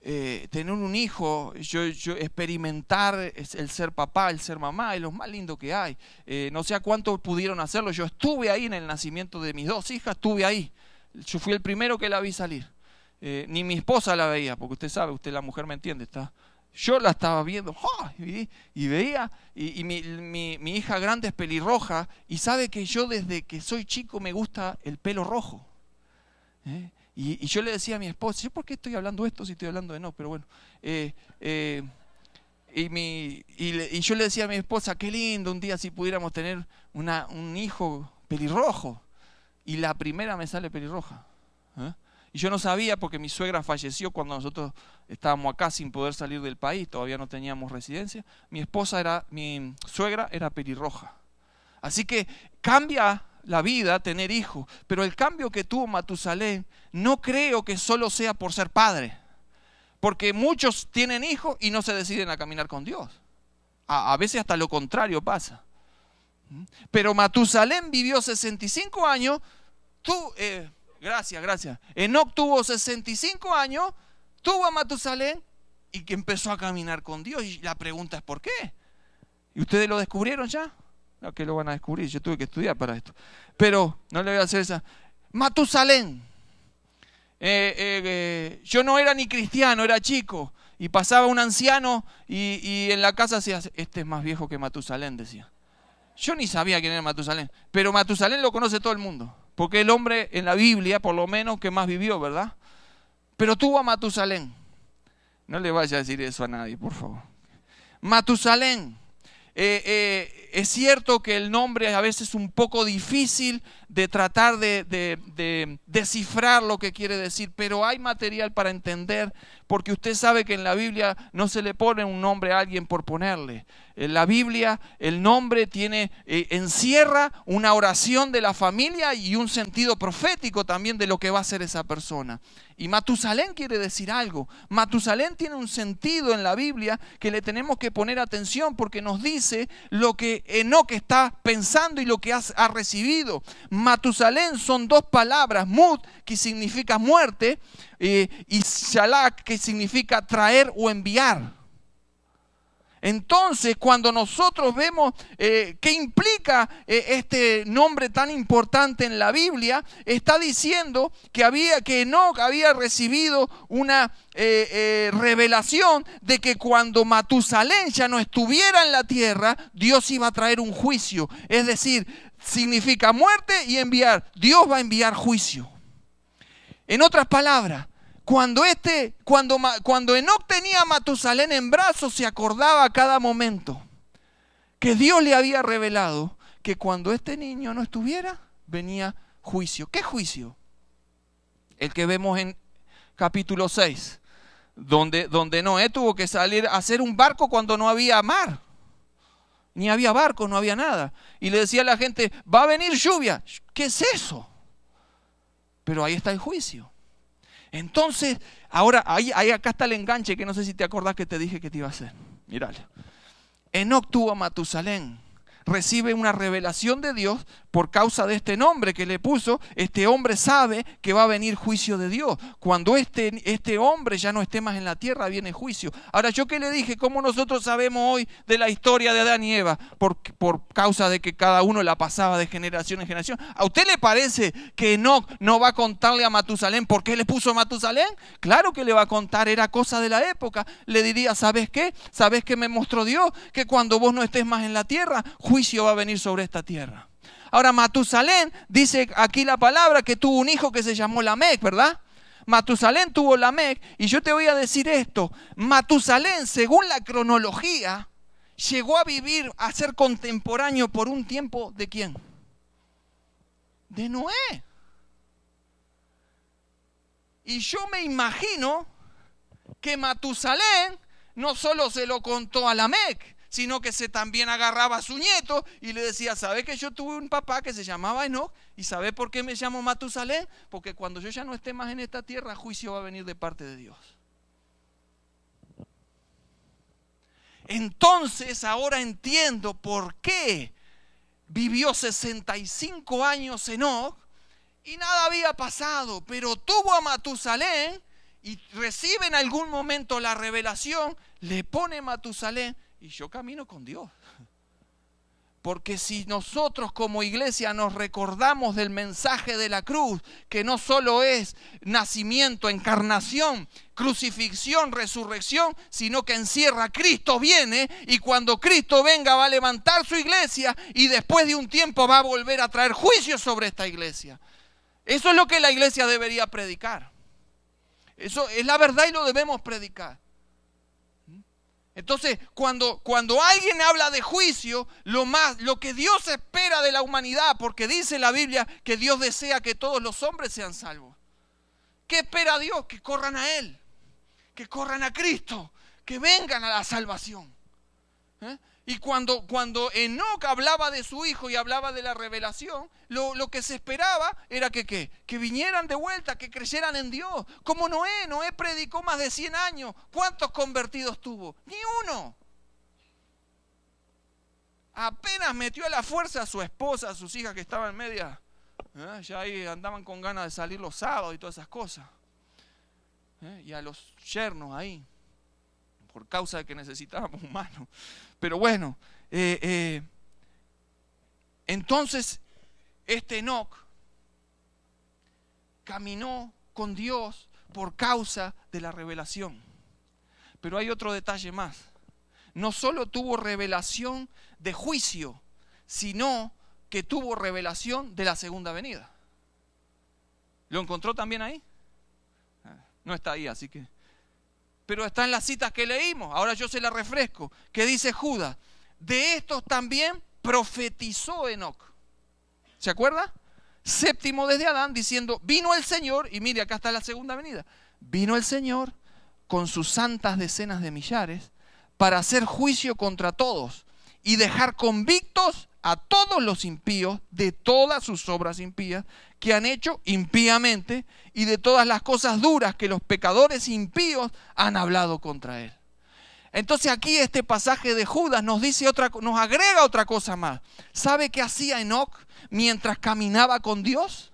tener un hijo, yo experimentar el ser papá, el ser mamá, es lo más lindo que hay. No sé a cuánto pudieron hacerlo. Yo estuve ahí en el nacimiento de mis 2 hijas, estuve ahí. Yo fui el primero que la vi salir. Ni mi esposa la veía, porque usted sabe, usted la mujer me entiende, está. Yo la estaba viendo, ¡oh! y veía, y mi hija grande es pelirroja, y sabe que yo desde que soy chico me gusta el pelo rojo. Y yo le decía a mi esposa, ¿yo por qué estoy hablando esto si estoy hablando de no? Pero bueno, y yo le decía a mi esposa, qué lindo un día si pudiéramos tener un hijo pelirrojo. Y la primera me sale pelirroja. Y yo no sabía porque mi suegra falleció cuando nosotros estábamos acá sin poder salir del país, todavía no teníamos residencia. Mi suegra era pelirroja. Así que cambia la vida tener hijos, pero el cambio que tuvo Matusalén no creo que solo sea por ser padre, porque muchos tienen hijos y no se deciden a caminar con Dios. A veces hasta lo contrario pasa. Pero Matusalén vivió 65 años, gracias. Enoc tuvo 65 años, tuvo a Matusalén y que empezó a caminar con Dios. Y la pregunta es ¿por qué? ¿Y ustedes lo descubrieron ya? No, que lo van a descubrir, yo tuve que estudiar para esto. Pero no le voy a hacer esa. Matusalén. Yo no era ni cristiano, era chico. Y pasaba un anciano y en la casa decía, este es más viejo que Matusalén, decía. Yo ni sabía quién era Matusalén. Pero Matusalén lo conoce todo el mundo. Porque el hombre en la Biblia, por lo menos, que más vivió, ¿verdad? Pero tuvo a Matusalén. No le vaya a decir eso a nadie, por favor. Matusalén. Es cierto que el nombre a veces es un poco difícil de tratar de descifrar lo que quiere decir, pero hay material para entender, porque usted sabe que en la Biblia no se le pone un nombre a alguien por ponerle. En la Biblia el nombre encierra una oración de la familia y un sentido profético también de lo que va a ser esa persona. Y Matusalén quiere decir algo. Matusalén tiene un sentido en la Biblia que le tenemos que poner atención, porque nos dice lo que Enoc está pensando y lo que ha recibido. Matusalén son 2 palabras, Mut, que significa muerte, y Shalak, que significa traer o enviar. Entonces, cuando nosotros vemos qué implica este nombre tan importante en la Biblia, está diciendo que Enoc había recibido una revelación de que cuando Matusalén ya no estuviera en la tierra, Dios iba a traer un juicio. Es decir, significa muerte y enviar. Dios va a enviar juicio. En otras palabras, cuando Enoc tenía a Matusalén en brazos, se acordaba a cada momento que Dios le había revelado que cuando este niño no estuviera, venía juicio. ¿Qué juicio? El que vemos en capítulo 6, donde Noé tuvo que salir a hacer un barco cuando no había mar. Ni había barco, no había nada. Y le decía a la gente, va a venir lluvia. ¿Qué es eso? Pero ahí está el juicio. Entonces, ahora, acá está el enganche que no sé si te acordás que te dije que te iba a hacer. Mírale. Enoc tuvo a Matusalén. Recibe una revelación de Dios por causa de este nombre que le puso. Este hombre sabe que va a venir juicio de Dios. Cuando este hombre ya no esté más en la tierra, viene juicio. Ahora, yo que le dije, ¿cómo nosotros sabemos hoy de la historia de Adán y Eva? Por causa de que cada uno la pasaba de generación en generación. ¿A usted le parece que Enoc no va a contarle a Matusalén por qué le puso a Matusalén? Claro que le va a contar, era cosa de la época. Le diría, ¿sabes qué? ¿Sabes qué me mostró Dios? Que cuando vos no estés más en la tierra, juicio va a venir sobre esta tierra. Ahora, Matusalén, dice aquí la palabra que tuvo un hijo que se llamó Lamec, ¿verdad? Matusalén tuvo Lamec, y yo te voy a decir esto. Matusalén, según la cronología, llegó a vivir, a ser contemporáneo por un tiempo ¿de quién? De Noé. Y yo me imagino que Matusalén no solo se lo contó a Lamec, sino que se también agarraba a su nieto y le decía, ¿sabes que yo tuve un papá que se llamaba Enoc? ¿Y sabes por qué me llamo Matusalén? Porque cuando yo ya no esté más en esta tierra, juicio va a venir de parte de Dios. Entonces ahora entiendo por qué vivió 65 años Enoc y nada había pasado, pero tuvo a Matusalén y recibe en algún momento la revelación, le pone Matusalén y yo camino con Dios. Porque si nosotros como iglesia nos recordamos del mensaje de la cruz, que no solo es nacimiento, encarnación, crucifixión, resurrección, sino que encierra Cristo viene, y cuando Cristo venga va a levantar su iglesia y después de un tiempo va a volver a traer juicio sobre esta iglesia. Eso es lo que la iglesia debería predicar. Eso es la verdad y lo debemos predicar. Entonces, cuando alguien habla de juicio, lo que Dios espera de la humanidad, porque dice la Biblia que Dios desea que todos los hombres sean salvos. ¿Qué espera Dios? Que corran a Él, que corran a Cristo, que vengan a la salvación. Y cuando Enoc hablaba de su hijo y hablaba de la revelación, lo que se esperaba era que vinieran de vuelta, que creyeran en Dios. Como Noé predicó más de 100 años. ¿Cuántos convertidos tuvo? Ni uno. Apenas metió a la fuerza a su esposa, a sus hijas que estaban media, ya ahí andaban con ganas de salir los sábados y todas esas cosas. Y a los yernos ahí, por causa de que necesitábamos humanos. Pero bueno, entonces este Enoc caminó con Dios por causa de la revelación. Pero hay otro detalle más. No solo tuvo revelación de juicio, sino que tuvo revelación de la segunda venida. ¿Lo encontró también ahí? No está ahí, así que... Pero está en las citas que leímos. Ahora yo se la refresco. Que dice Judas: de estos también profetizó Enoc. ¿Se acuerda? Séptimo desde Adán, diciendo: vino el Señor, y mire, acá está la segunda venida. Vino el Señor con sus santas decenas de millares para hacer juicio contra todos y dejar convictos a todos los impíos de todas sus obras impías que han hecho impíamente y de todas las cosas duras que los pecadores impíos han hablado contra él. Entonces aquí este pasaje de Judas nos agrega otra cosa más. ¿Sabe qué hacía Enoc mientras caminaba con Dios?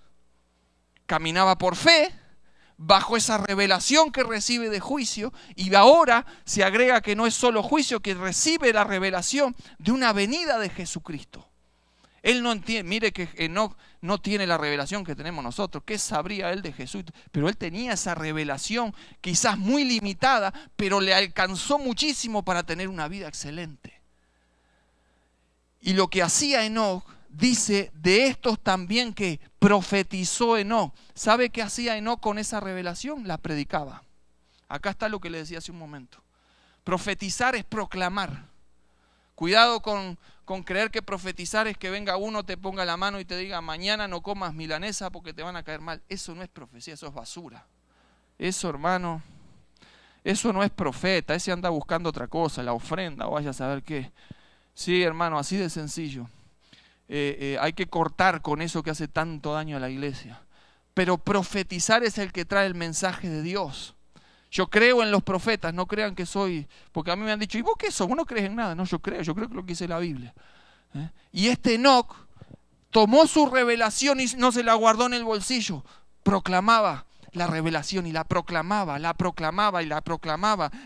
Caminaba por fe, bajo esa revelación que recibe de juicio, y ahora se agrega que no es solo juicio, que recibe la revelación de una venida de Jesucristo. Él no entiende, mire que Enoc no tiene la revelación que tenemos nosotros. ¿Qué sabría él de Jesús? Pero él tenía esa revelación, quizás muy limitada, pero le alcanzó muchísimo para tener una vida excelente. Y lo que hacía Enoc, dice, de estos también que profetizó Enoc. ¿Sabe qué hacía Enoc con esa revelación? La predicaba. Acá está lo que le decía hace un momento. Profetizar es proclamar. Cuidado con creer que profetizar es que venga uno, te ponga la mano y te diga: mañana no comas milanesa porque te van a caer mal. Eso no es profecía, eso es basura. Eso, hermano, eso no es profeta. Ese anda buscando otra cosa, la ofrenda o vaya a saber qué. Sí, hermano, así de sencillo. Hay que cortar con eso que hace tanto daño a la iglesia. Pero profetizar es el que trae el mensaje de Dios. Yo creo en los profetas, no crean que soy... Porque a mí me han dicho: ¿y vos qué sos? ¿Vos no crees en nada? No, yo creo que lo que dice la Biblia. Y este Enoc tomó su revelación y no se la guardó en el bolsillo. Proclamaba la revelación y la proclamaba y la proclamaba,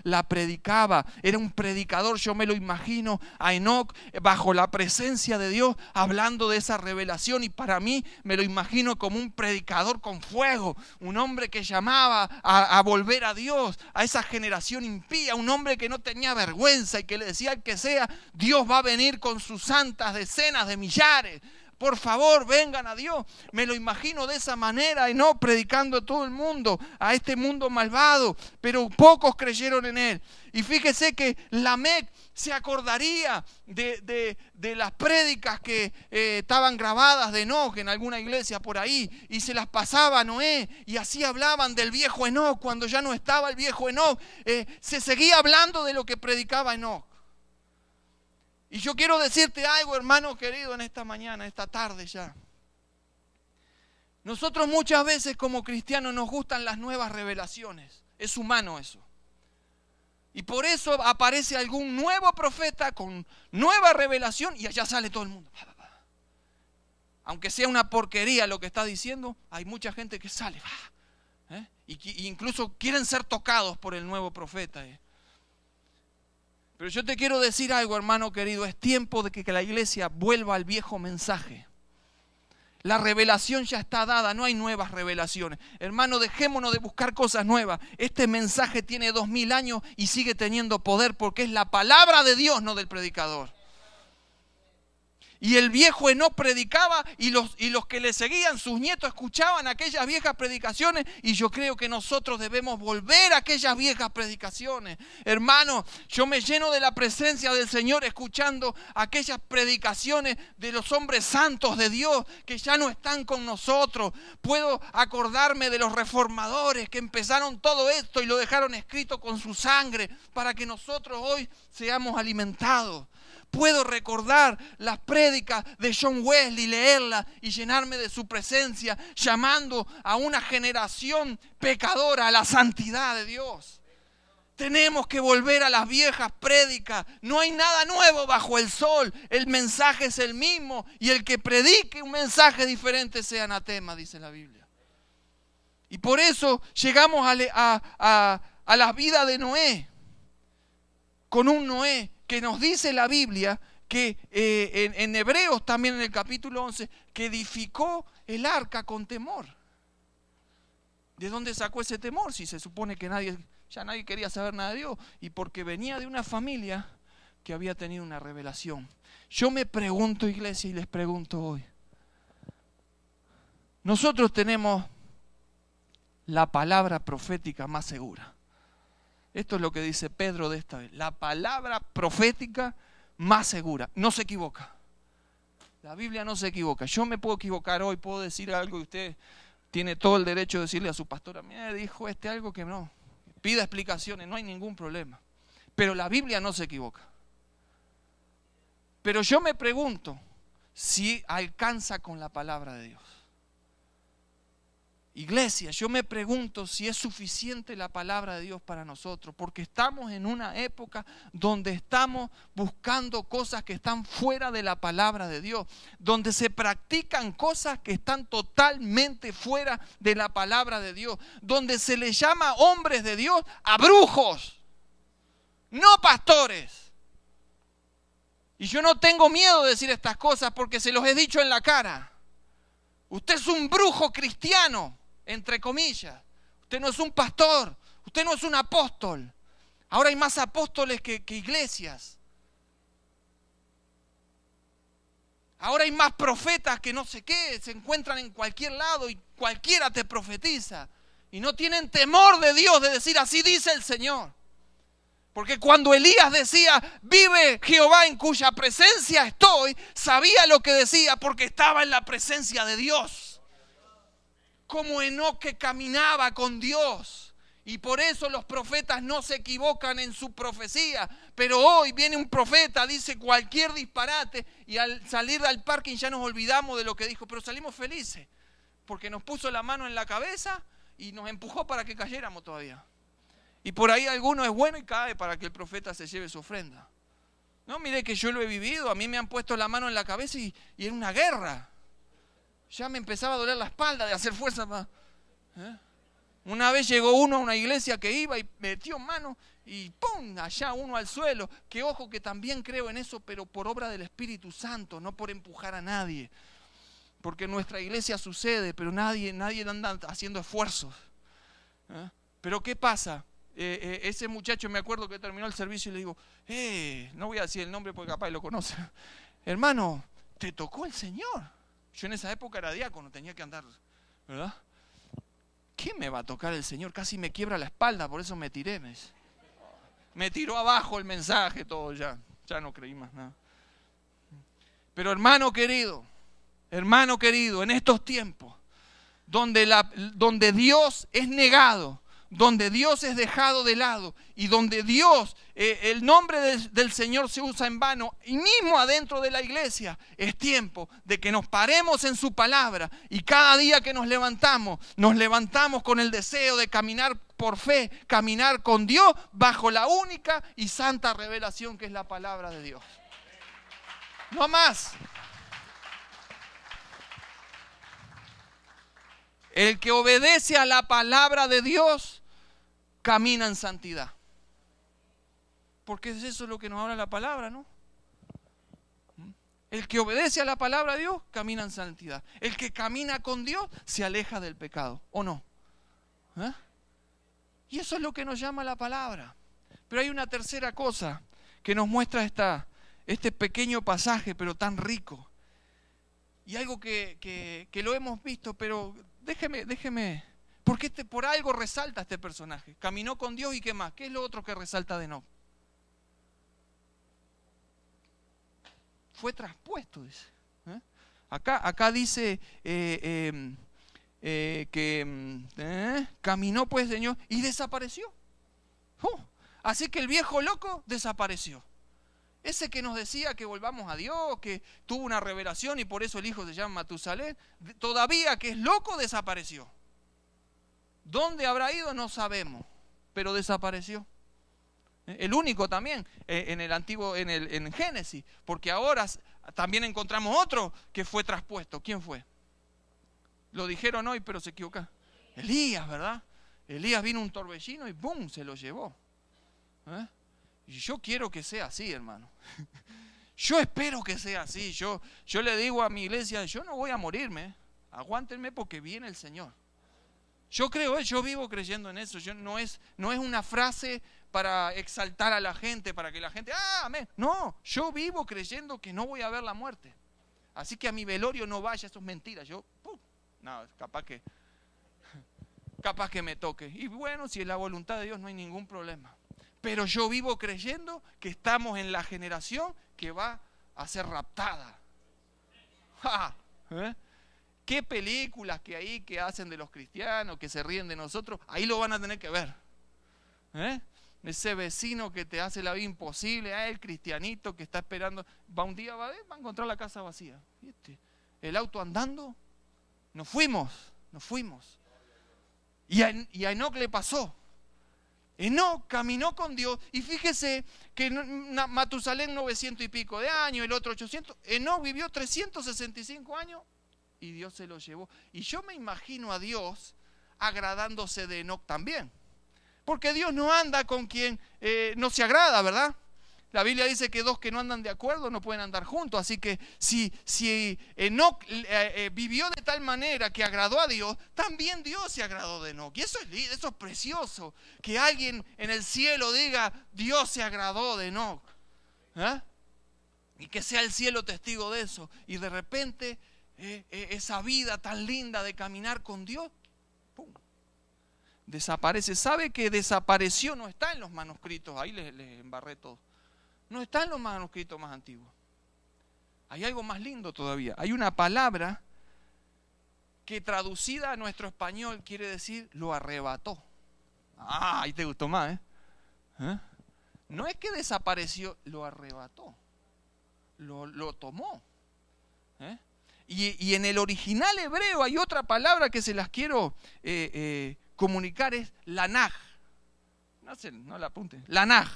la predicaba. Era un predicador. Yo me lo imagino a Enoc bajo la presencia de Dios hablando de esa revelación, y para mí me lo imagino como un predicador con fuego, un hombre que llamaba a volver a Dios, a esa generación impía, un hombre que no tenía vergüenza y que le decía al que sea: Dios va a venir con sus santas decenas de millares. Por favor, vengan a Dios. Me lo imagino de esa manera, y no predicando a todo el mundo, a este mundo malvado, pero pocos creyeron en él. Y fíjese que Lamec se acordaría de las prédicas que estaban grabadas de Enoc en alguna iglesia por ahí, y se las pasaba a Noé, y así hablaban del viejo Enoc. Cuando ya no estaba el viejo Enoc, se seguía hablando de lo que predicaba Enoc. Y yo quiero decirte algo, hermano querido, en esta mañana, esta tarde ya. Nosotros muchas veces como cristianos nos gustan las nuevas revelaciones. Es humano eso. Y por eso aparece algún nuevo profeta con nueva revelación y allá sale todo el mundo. Aunque sea una porquería lo que está diciendo, hay mucha gente que sale. Y incluso quieren ser tocados por el nuevo profeta. Pero yo te quiero decir algo, hermano querido, es tiempo de que la iglesia vuelva al viejo mensaje. La revelación ya está dada, no hay nuevas revelaciones. Hermano, dejémonos de buscar cosas nuevas. Este mensaje tiene 2000 años y sigue teniendo poder porque es la palabra de Dios, no del predicador. Y el viejo Enoc predicaba y los que le seguían, sus nietos, escuchaban aquellas viejas predicaciones. Y yo creo que nosotros debemos volver a aquellas viejas predicaciones. Hermano, yo me lleno de la presencia del Señor escuchando aquellas predicaciones de los hombres santos de Dios que ya no están con nosotros. Puedo acordarme de los reformadores que empezaron todo esto y lo dejaron escrito con su sangre para que nosotros hoy seamos alimentados. Puedo recordar las prédicas de John Wesley, leerlas y llenarme de su presencia, llamando a una generación pecadora a la santidad de Dios. Tenemos que volver a las viejas prédicas. No hay nada nuevo bajo el sol. El mensaje es el mismo y el que predique un mensaje diferente sea anatema, dice la Biblia. Y por eso llegamos a la vida de Noé, con un Noé que nos dice la Biblia que en Hebreos también en el capítulo 11 que edificó el arca con temor. ¿De dónde sacó ese temor? Si se supone que ya nadie quería saber nada de Dios, y porque venía de una familia que había tenido una revelación. Yo me pregunto, iglesia, y les pregunto hoy, nosotros tenemos la palabra profética más segura. Esto es lo que dice Pedro de esta vez. La palabra profética más segura. No se equivoca. La Biblia no se equivoca. Yo me puedo equivocar hoy, puedo decir algo y usted tiene todo el derecho de decirle a su pastora, mira, dijo algo que no. Pida explicaciones, no hay ningún problema. Pero la Biblia no se equivoca. Pero yo me pregunto si alcanza con la palabra de Dios. Iglesia, yo me pregunto si es suficiente la palabra de Dios para nosotros, porque estamos en una época donde estamos buscando cosas que están fuera de la palabra de Dios, donde se practican cosas que están totalmente fuera de la palabra de Dios, donde se le llama hombres de Dios a brujos, no pastores. Y yo no tengo miedo de decir estas cosas porque se los he dicho en la cara. Usted es un brujo cristiano, entre comillas. Usted no es un pastor, usted no es un apóstol. Ahora hay más apóstoles que iglesias. Ahora hay más profetas que no sé qué, se encuentran en cualquier lado y cualquiera te profetiza. Y no tienen temor de Dios de decir así dice el Señor. Porque cuando Elías decía, vive Jehová en cuya presencia estoy, sabía lo que decía porque estaba en la presencia de Dios. Como Enoc que caminaba con Dios. Y por eso los profetas no se equivocan en su profecía. Pero hoy viene un profeta, dice cualquier disparate y al salir al parking ya nos olvidamos de lo que dijo. Pero salimos felices porque nos puso la mano en la cabeza y nos empujó para que cayéramos todavía. Y por ahí alguno es bueno y cae para que el profeta se lleve su ofrenda. No, mire que yo lo he vivido. A mí me han puesto la mano en la cabeza y era una guerra. Ya me empezaba a doler la espalda de hacer fuerza. Una vez llegó uno a una iglesia que iba y metió mano y ¡pum! Allá uno al suelo. Que ojo que también creo en eso, pero por obra del Espíritu Santo, no por empujar a nadie. Porque en nuestra iglesia sucede, pero nadie anda haciendo esfuerzos. Pero ¿qué pasa? Ese muchacho, me acuerdo que terminó el servicio y le digo, no voy a decir el nombre porque capaz lo conoce. Hermano, ¿te tocó el Señor? Yo en esa época era diácono, tenía que andar, ¿verdad? ¿Qué me va a tocar el Señor? Casi me quiebra la espalda, por eso me tiré. Me tiró abajo el mensaje, todo ya no creí más nada. Pero hermano querido, en estos tiempos, donde Dios es negado, donde Dios es dejado de lado y donde Dios, el nombre del Señor se usa en vano y mismo adentro de la iglesia, es tiempo de que nos paremos en su palabra y cada día que nos levantamos con el deseo de caminar por fe, caminar con Dios bajo la única y santa revelación que es la palabra de Dios. No más. El que obedece a la palabra de Dios camina en santidad. Porque es eso lo que nos habla la palabra, ¿no? El que obedece a la palabra de Dios camina en santidad. El que camina con Dios se aleja del pecado, ¿o no? ¿Eh? Y eso es lo que nos llama la palabra. Pero hay una tercera cosa que nos muestra este pequeño pasaje, pero tan rico. Y algo que lo hemos visto, pero déjeme, porque por algo resalta este personaje. Caminó con Dios y ¿qué más? ¿Qué es lo otro que resalta de Enoc? Fue traspuesto, dice. Acá dice que caminó pues Señor y desapareció. Así que el viejo loco desapareció. Ese que nos decía que volvamos a Dios, que tuvo una revelación y por eso el hijo se llama Matusalén, todavía que es loco desapareció. ¿Dónde habrá ido? No sabemos, pero desapareció. El único también en el antiguo, en Génesis, porque ahora también encontramos otro que fue traspuesto. ¿Quién fue? Lo dijeron hoy, pero se equivocaron. Elías, ¿verdad? Elías vino un torbellino y ¡bum! Se lo llevó. Y yo quiero que sea así, hermano. Yo espero que sea así. Yo le digo a mi iglesia, yo no voy a morirme. Aguántenme porque viene el Señor. Yo creo, yo vivo creyendo en eso. No es una frase para exaltar a la gente, para que la gente, amén. No, yo vivo creyendo que no voy a ver la muerte. Así que a mi velorio no vaya, eso es mentira. No, capaz que me toque. Y bueno, si es la voluntad de Dios no hay ningún problema. Pero yo vivo creyendo que estamos en la generación que va a ser raptada. ¿Qué películas que hay que hacen de los cristianos, que se ríen de nosotros? Ahí lo van a tener que ver. Ese vecino que te hace la vida imposible, el cristianito que está esperando, un día va a encontrar la casa vacía. El auto andando, nos fuimos. Y a Enoc le pasó. Enoc caminó con Dios y fíjese que Matusalén 900 y pico de años, el otro 800, Enoc vivió 365 años y Dios se lo llevó. Y yo me imagino a Dios agradándose de Enoc también. Porque Dios no anda con quien no se agrada, ¿verdad? La Biblia dice que dos que no andan de acuerdo no pueden andar juntos. Así que si Enoc vivió de tal manera que agradó a Dios, también Dios se agradó de Enoc. Y eso es precioso. Que alguien en el cielo diga, Dios se agradó de Enoc. Y que sea el cielo testigo de eso. Y de repente esa vida tan linda de caminar con Dios, ¡pum!, desaparece. ¿Sabe que desapareció? No está en los manuscritos. Ahí les embarré todo. No está en los manuscritos más antiguos. Hay algo más lindo todavía. Hay una palabra que traducida a nuestro español quiere decir lo arrebató. Ahí te gustó más, No es que desapareció, lo arrebató. Lo tomó. Y en el original hebreo hay otra palabra que se las quiero comunicar, es lanaj. No la apunten. Lanaj.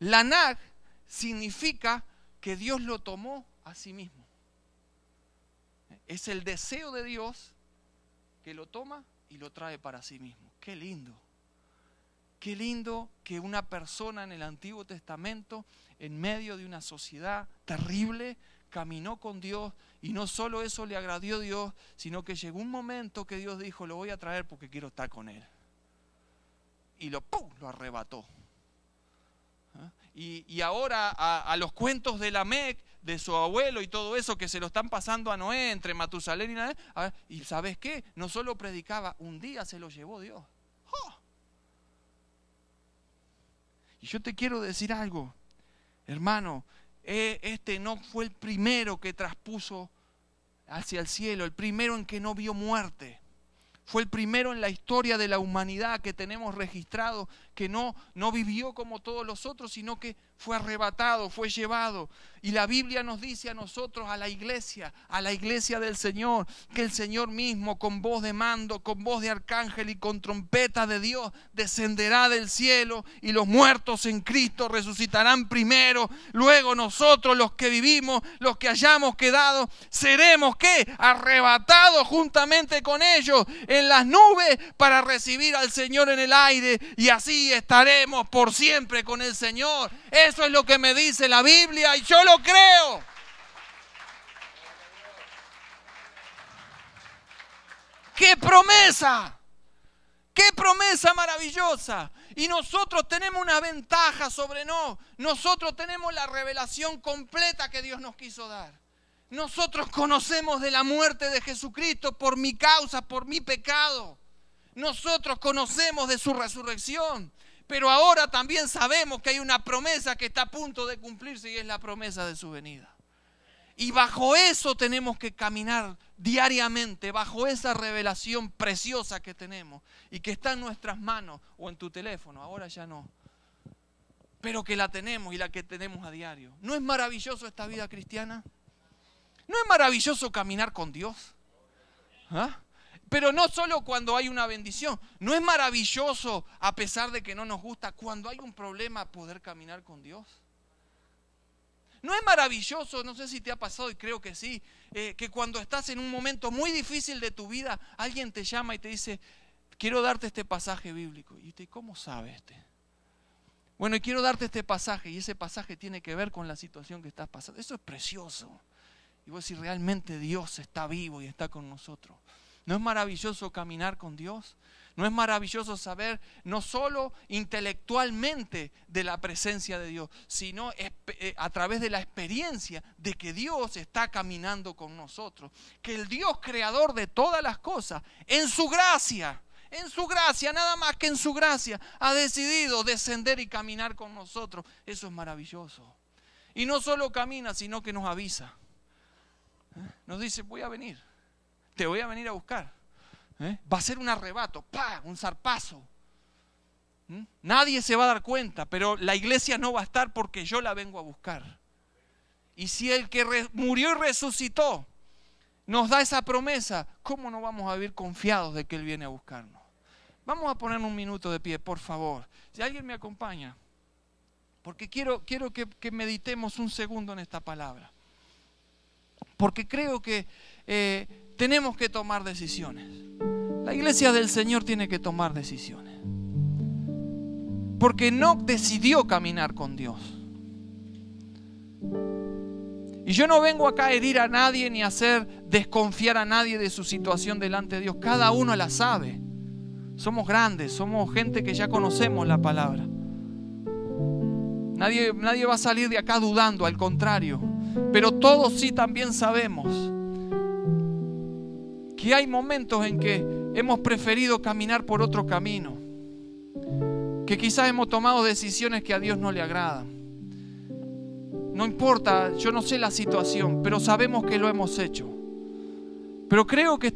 Lanaj significa que Dios lo tomó a sí mismo. Es el deseo de Dios que lo toma y lo trae para sí mismo. Qué lindo. Qué lindo que una persona en el Antiguo Testamento, en medio de una sociedad terrible, caminó con Dios y no solo eso le agradó a Dios, sino que llegó un momento que Dios dijo, lo voy a traer porque quiero estar con él. Y lo arrebató. Y ahora a los cuentos de Lamec, de su abuelo y todo eso que se lo están pasando a Noé entre Matusalén y Noé, y ¿sabes qué? No solo predicaba, un día se lo llevó Dios. Y yo te quiero decir algo, hermano, este no fue el primero que traspuso hacia el cielo, el primero en que no vio muerte. Fue el primero en la historia de la humanidad que tenemos registrado, que no vivió como todos los otros, sino que fue arrebatado, fue llevado. Y la Biblia nos dice a nosotros, a la iglesia del Señor, que el Señor mismo con voz de mando, con voz de arcángel y con trompeta de Dios descenderá del cielo, y los muertos en Cristo resucitarán primero. Luego nosotros, los que vivimos, los que hayamos quedado, seremos ¿qué? Arrebatados juntamente con ellos en las nubes para recibir al Señor en el aire, y así estaremos por siempre con el Señor. Eso es lo que me dice la Biblia y yo lo creo. ¡Qué promesa! ¡Qué promesa maravillosa! Y nosotros tenemos una ventaja sobre nosotros tenemos la revelación completa que Dios nos quiso dar. Nosotros conocemos de la muerte de Jesucristo por mi causa, por mi pecado. Nosotros conocemos de su resurrección. Pero ahora también sabemos que hay una promesa que está a punto de cumplirse, y es la promesa de su venida. Y bajo eso tenemos que caminar diariamente, bajo esa revelación preciosa que tenemos y que está en nuestras manos o en tu teléfono. Ahora ya no, pero que la tenemos y la que tenemos a diario. ¿No es maravilloso esta vida cristiana? ¿No es maravilloso caminar con Dios? ¿Ah? Pero no solo cuando hay una bendición. ¿No es maravilloso, a pesar de que no nos gusta, cuando hay un problema, poder caminar con Dios? ¿No es maravilloso, no sé si te ha pasado y creo que sí, que cuando estás en un momento muy difícil de tu vida, alguien te llama y te dice, quiero darte este pasaje bíblico? Y usted, ¿cómo sabe este? Bueno, y quiero darte este pasaje, y ese pasaje tiene que ver con la situación que estás pasando. Eso es precioso. Y vos decís, realmente Dios está vivo y está con nosotros. ¿No es maravilloso caminar con Dios? ¿No es maravilloso saber no solo intelectualmente de la presencia de Dios, sino a través de la experiencia de que Dios está caminando con nosotros? Que el Dios creador de todas las cosas, en su gracia, nada más que en su gracia, ha decidido descender y caminar con nosotros. Eso es maravilloso. Y no solo camina, sino que nos avisa. Nos dice, voy a venir. Te voy a venir a buscar. Va a ser un arrebato, ¡pah! Un zarpazo. Nadie se va a dar cuenta, pero la iglesia no va a estar porque yo la vengo a buscar. Y si el que murió y resucitó nos da esa promesa, ¿cómo no vamos a vivir confiados de que Él viene a buscarnos? Vamos a poner un minuto de pie, por favor. Si alguien me acompaña, porque quiero que meditemos un segundo en esta palabra. Porque creo que tenemos que tomar decisiones. La iglesia del Señor tiene que tomar decisiones. Porque no decidió caminar con Dios. Y yo no vengo acá a herir a nadie ni a hacer desconfiar a nadie de su situación delante de Dios. Cada uno la sabe. Somos grandes, somos gente que ya conocemos la palabra. Nadie va a salir de acá dudando, al contrario. Pero todos sí también sabemos que hay momentos en que hemos preferido caminar por otro camino, que quizás hemos tomado decisiones que a Dios no le agradan. No importa, yo no sé la situación, pero sabemos que lo hemos hecho. Pero creo que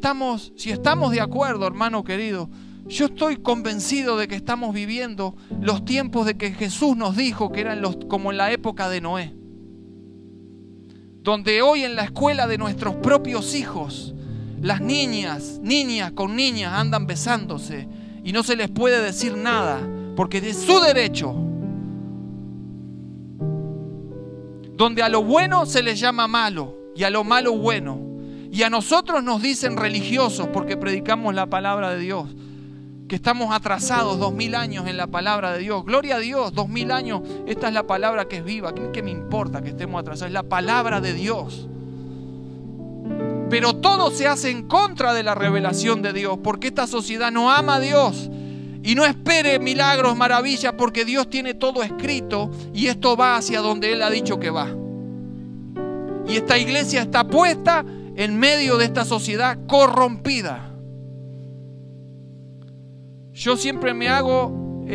si estamos de acuerdo, hermano querido, yo estoy convencido de que estamos viviendo los tiempos de que Jesús nos dijo que eran como en la época de Noé. Donde hoy en la escuela de nuestros propios hijos, las niñas con niñas andan besándose y no se les puede decir nada porque es su derecho. Donde a lo bueno se les llama malo y a lo malo bueno. Y a nosotros nos dicen religiosos porque predicamos la palabra de Dios, que estamos atrasados 2000 años en la palabra de Dios. Gloria a Dios, 2000 años, esta es la palabra que es viva. ¿Qué me importa que estemos atrasados? Es la palabra de Dios. Pero todo se hace en contra de la revelación de Dios, porque esta sociedad no ama a Dios y no espere milagros, maravillas, porque Dios tiene todo escrito y esto va hacia donde Él ha dicho que va. Y esta iglesia está puesta en medio de esta sociedad corrompida. Yo siempre me hago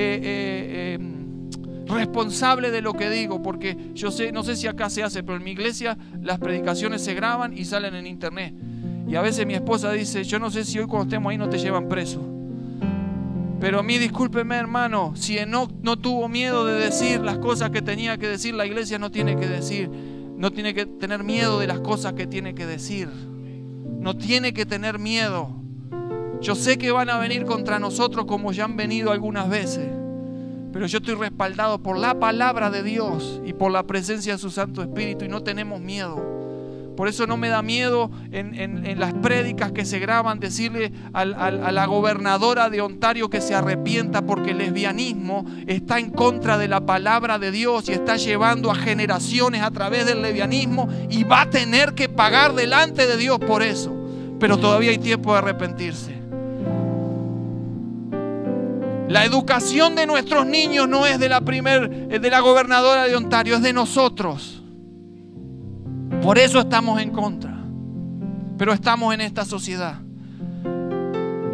responsable de lo que digo, porque yo sé, no sé si acá se hace, pero en mi iglesia las predicaciones se graban y salen en internet. Y a veces mi esposa dice, yo no sé si hoy cuando estemos ahí no te llevan preso. Pero a mí, discúlpeme, hermano, si Enoc no tuvo miedo de decir las cosas que tenía que decir, la iglesia no tiene que decir. No tiene que tener miedo de las cosas que tiene que decir. No tiene que tener miedo. Yo sé que van a venir contra nosotros como ya han venido algunas veces. Pero yo estoy respaldado por la palabra de Dios y por la presencia de su Santo Espíritu y no tenemos miedo. Por eso no me da miedo en las prédicas que se graban decirle a la gobernadora de Ontario que se arrepienta porque el lesbianismo está en contra de la palabra de Dios y está llevando a generaciones a través del lesbianismo y va a tener que pagar delante de Dios por eso. Pero todavía hay tiempo de arrepentirse. La educación de nuestros niños no es de la gobernadora de Ontario, es de nosotros. Por eso estamos en contra. Pero estamos en esta sociedad.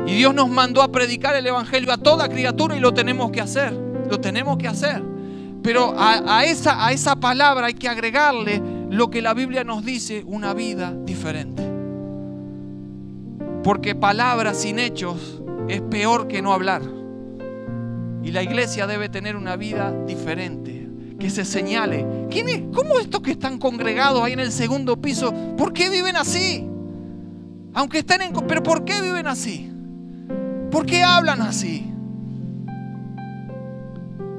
Y Dios nos mandó a predicar el evangelio a toda criatura y lo tenemos que hacer. Lo tenemos que hacer. Pero a esa palabra hay que agregarle lo que la Biblia nos dice, una vida diferente. Porque palabras sin hechos es peor que no hablar. Y la iglesia debe tener una vida diferente. Que se señale. ¿Cómo estos que están congregados ahí en el segundo piso? ¿Por qué viven así? Aunque estén pero ¿por qué viven así? ¿Por qué hablan así?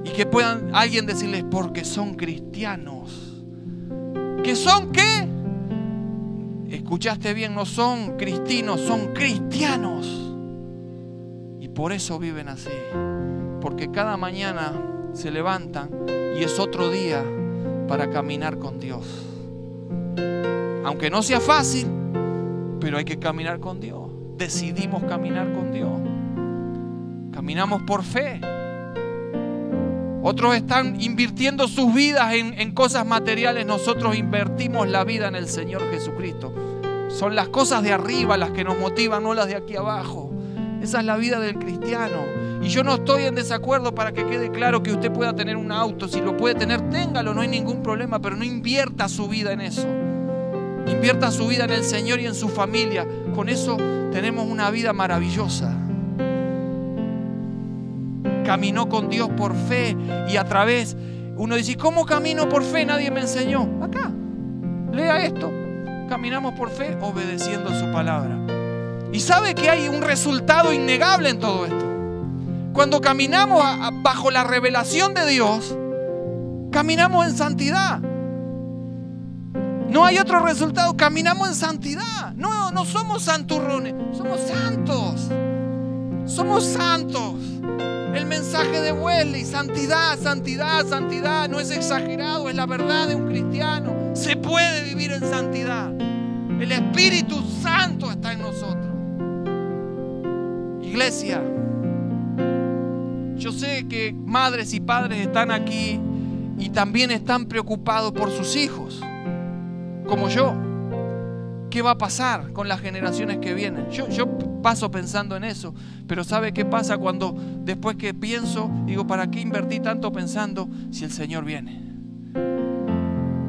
Y que puedan alguien decirles, porque son cristianos. ¿Que son qué? Escuchaste bien, no son cristianos, son cristianos. Y por eso viven así. Porque cada mañana se levantan y es otro día para caminar con Dios. Aunque no sea fácil, pero hay que caminar con Dios. Decidimos caminar con Dios. Caminamos por fe. Otros están invirtiendo sus vidas en cosas materiales. Nosotros invertimos la vida en el Señor Jesucristo. Son las cosas de arriba las que nos motivan, no las de aquí abajo. Esa es la vida del cristiano. Y yo no estoy en desacuerdo, para que quede claro, que usted pueda tener un auto. Si lo puede tener, téngalo, no hay ningún problema. Pero no invierta su vida en eso. Invierta su vida en el Señor y en su familia. Con eso tenemos una vida maravillosa. Caminó con Dios por fe y a través. Uno dice, ¿cómo camino por fe? Nadie me enseñó. Acá, lea esto. Caminamos por fe obedeciendo su palabra. Y sabe que hay un resultado innegable en todo esto. Cuando caminamos bajo la revelación de Dios, caminamos en santidad. No hay otro resultado. Caminamos en santidad. No somos santurrones, somos santos. Somos santos. El mensaje de Wesley, santidad, santidad, santidad, no es exagerado, es la verdad de un cristiano. Se puede vivir en santidad. El Espíritu Santo está en nosotros. Iglesia, yo sé que madres y padres están aquí y también están preocupados por sus hijos, como yo. ¿Qué va a pasar con las generaciones que vienen? Yo paso pensando en eso, pero ¿sabe qué pasa cuando después que pienso, digo, ¿para qué invertí tanto pensando si el Señor viene?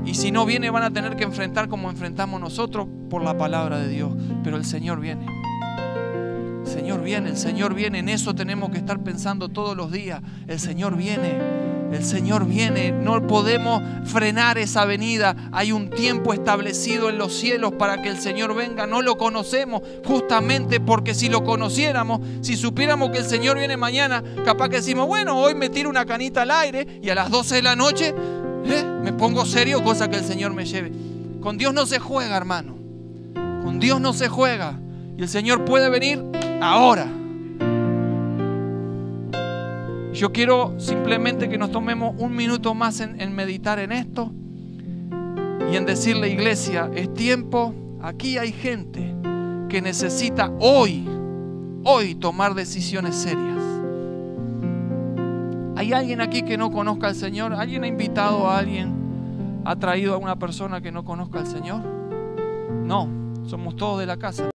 Y si no viene, van a tener que enfrentar como enfrentamos nosotros por la palabra de Dios. Pero el Señor viene. El Señor viene, el Señor viene. En eso tenemos que estar pensando todos los días. El Señor viene, el Señor viene. No podemos frenar esa venida. Hay un tiempo establecido en los cielos para que el Señor venga. No lo conocemos, justamente porque si lo conociéramos, si supiéramos que el Señor viene mañana, capaz que decimos, bueno, hoy me tiro una canita al aire y a las 12 de la noche me pongo serio, cosa que el Señor me lleve. Con Dios no se juega, hermano. Con Dios no se juega. Y el Señor puede venir ahora. Yo quiero simplemente que nos tomemos un minuto más en meditar en esto y en decirle, iglesia, es tiempo. Aquí hay gente que necesita hoy tomar decisiones serias. ¿Hay alguien aquí que no conozca al Señor? ¿Alguien ha invitado a alguien? ¿Ha traído a una persona que no conozca al Señor? No, somos todos de la casa.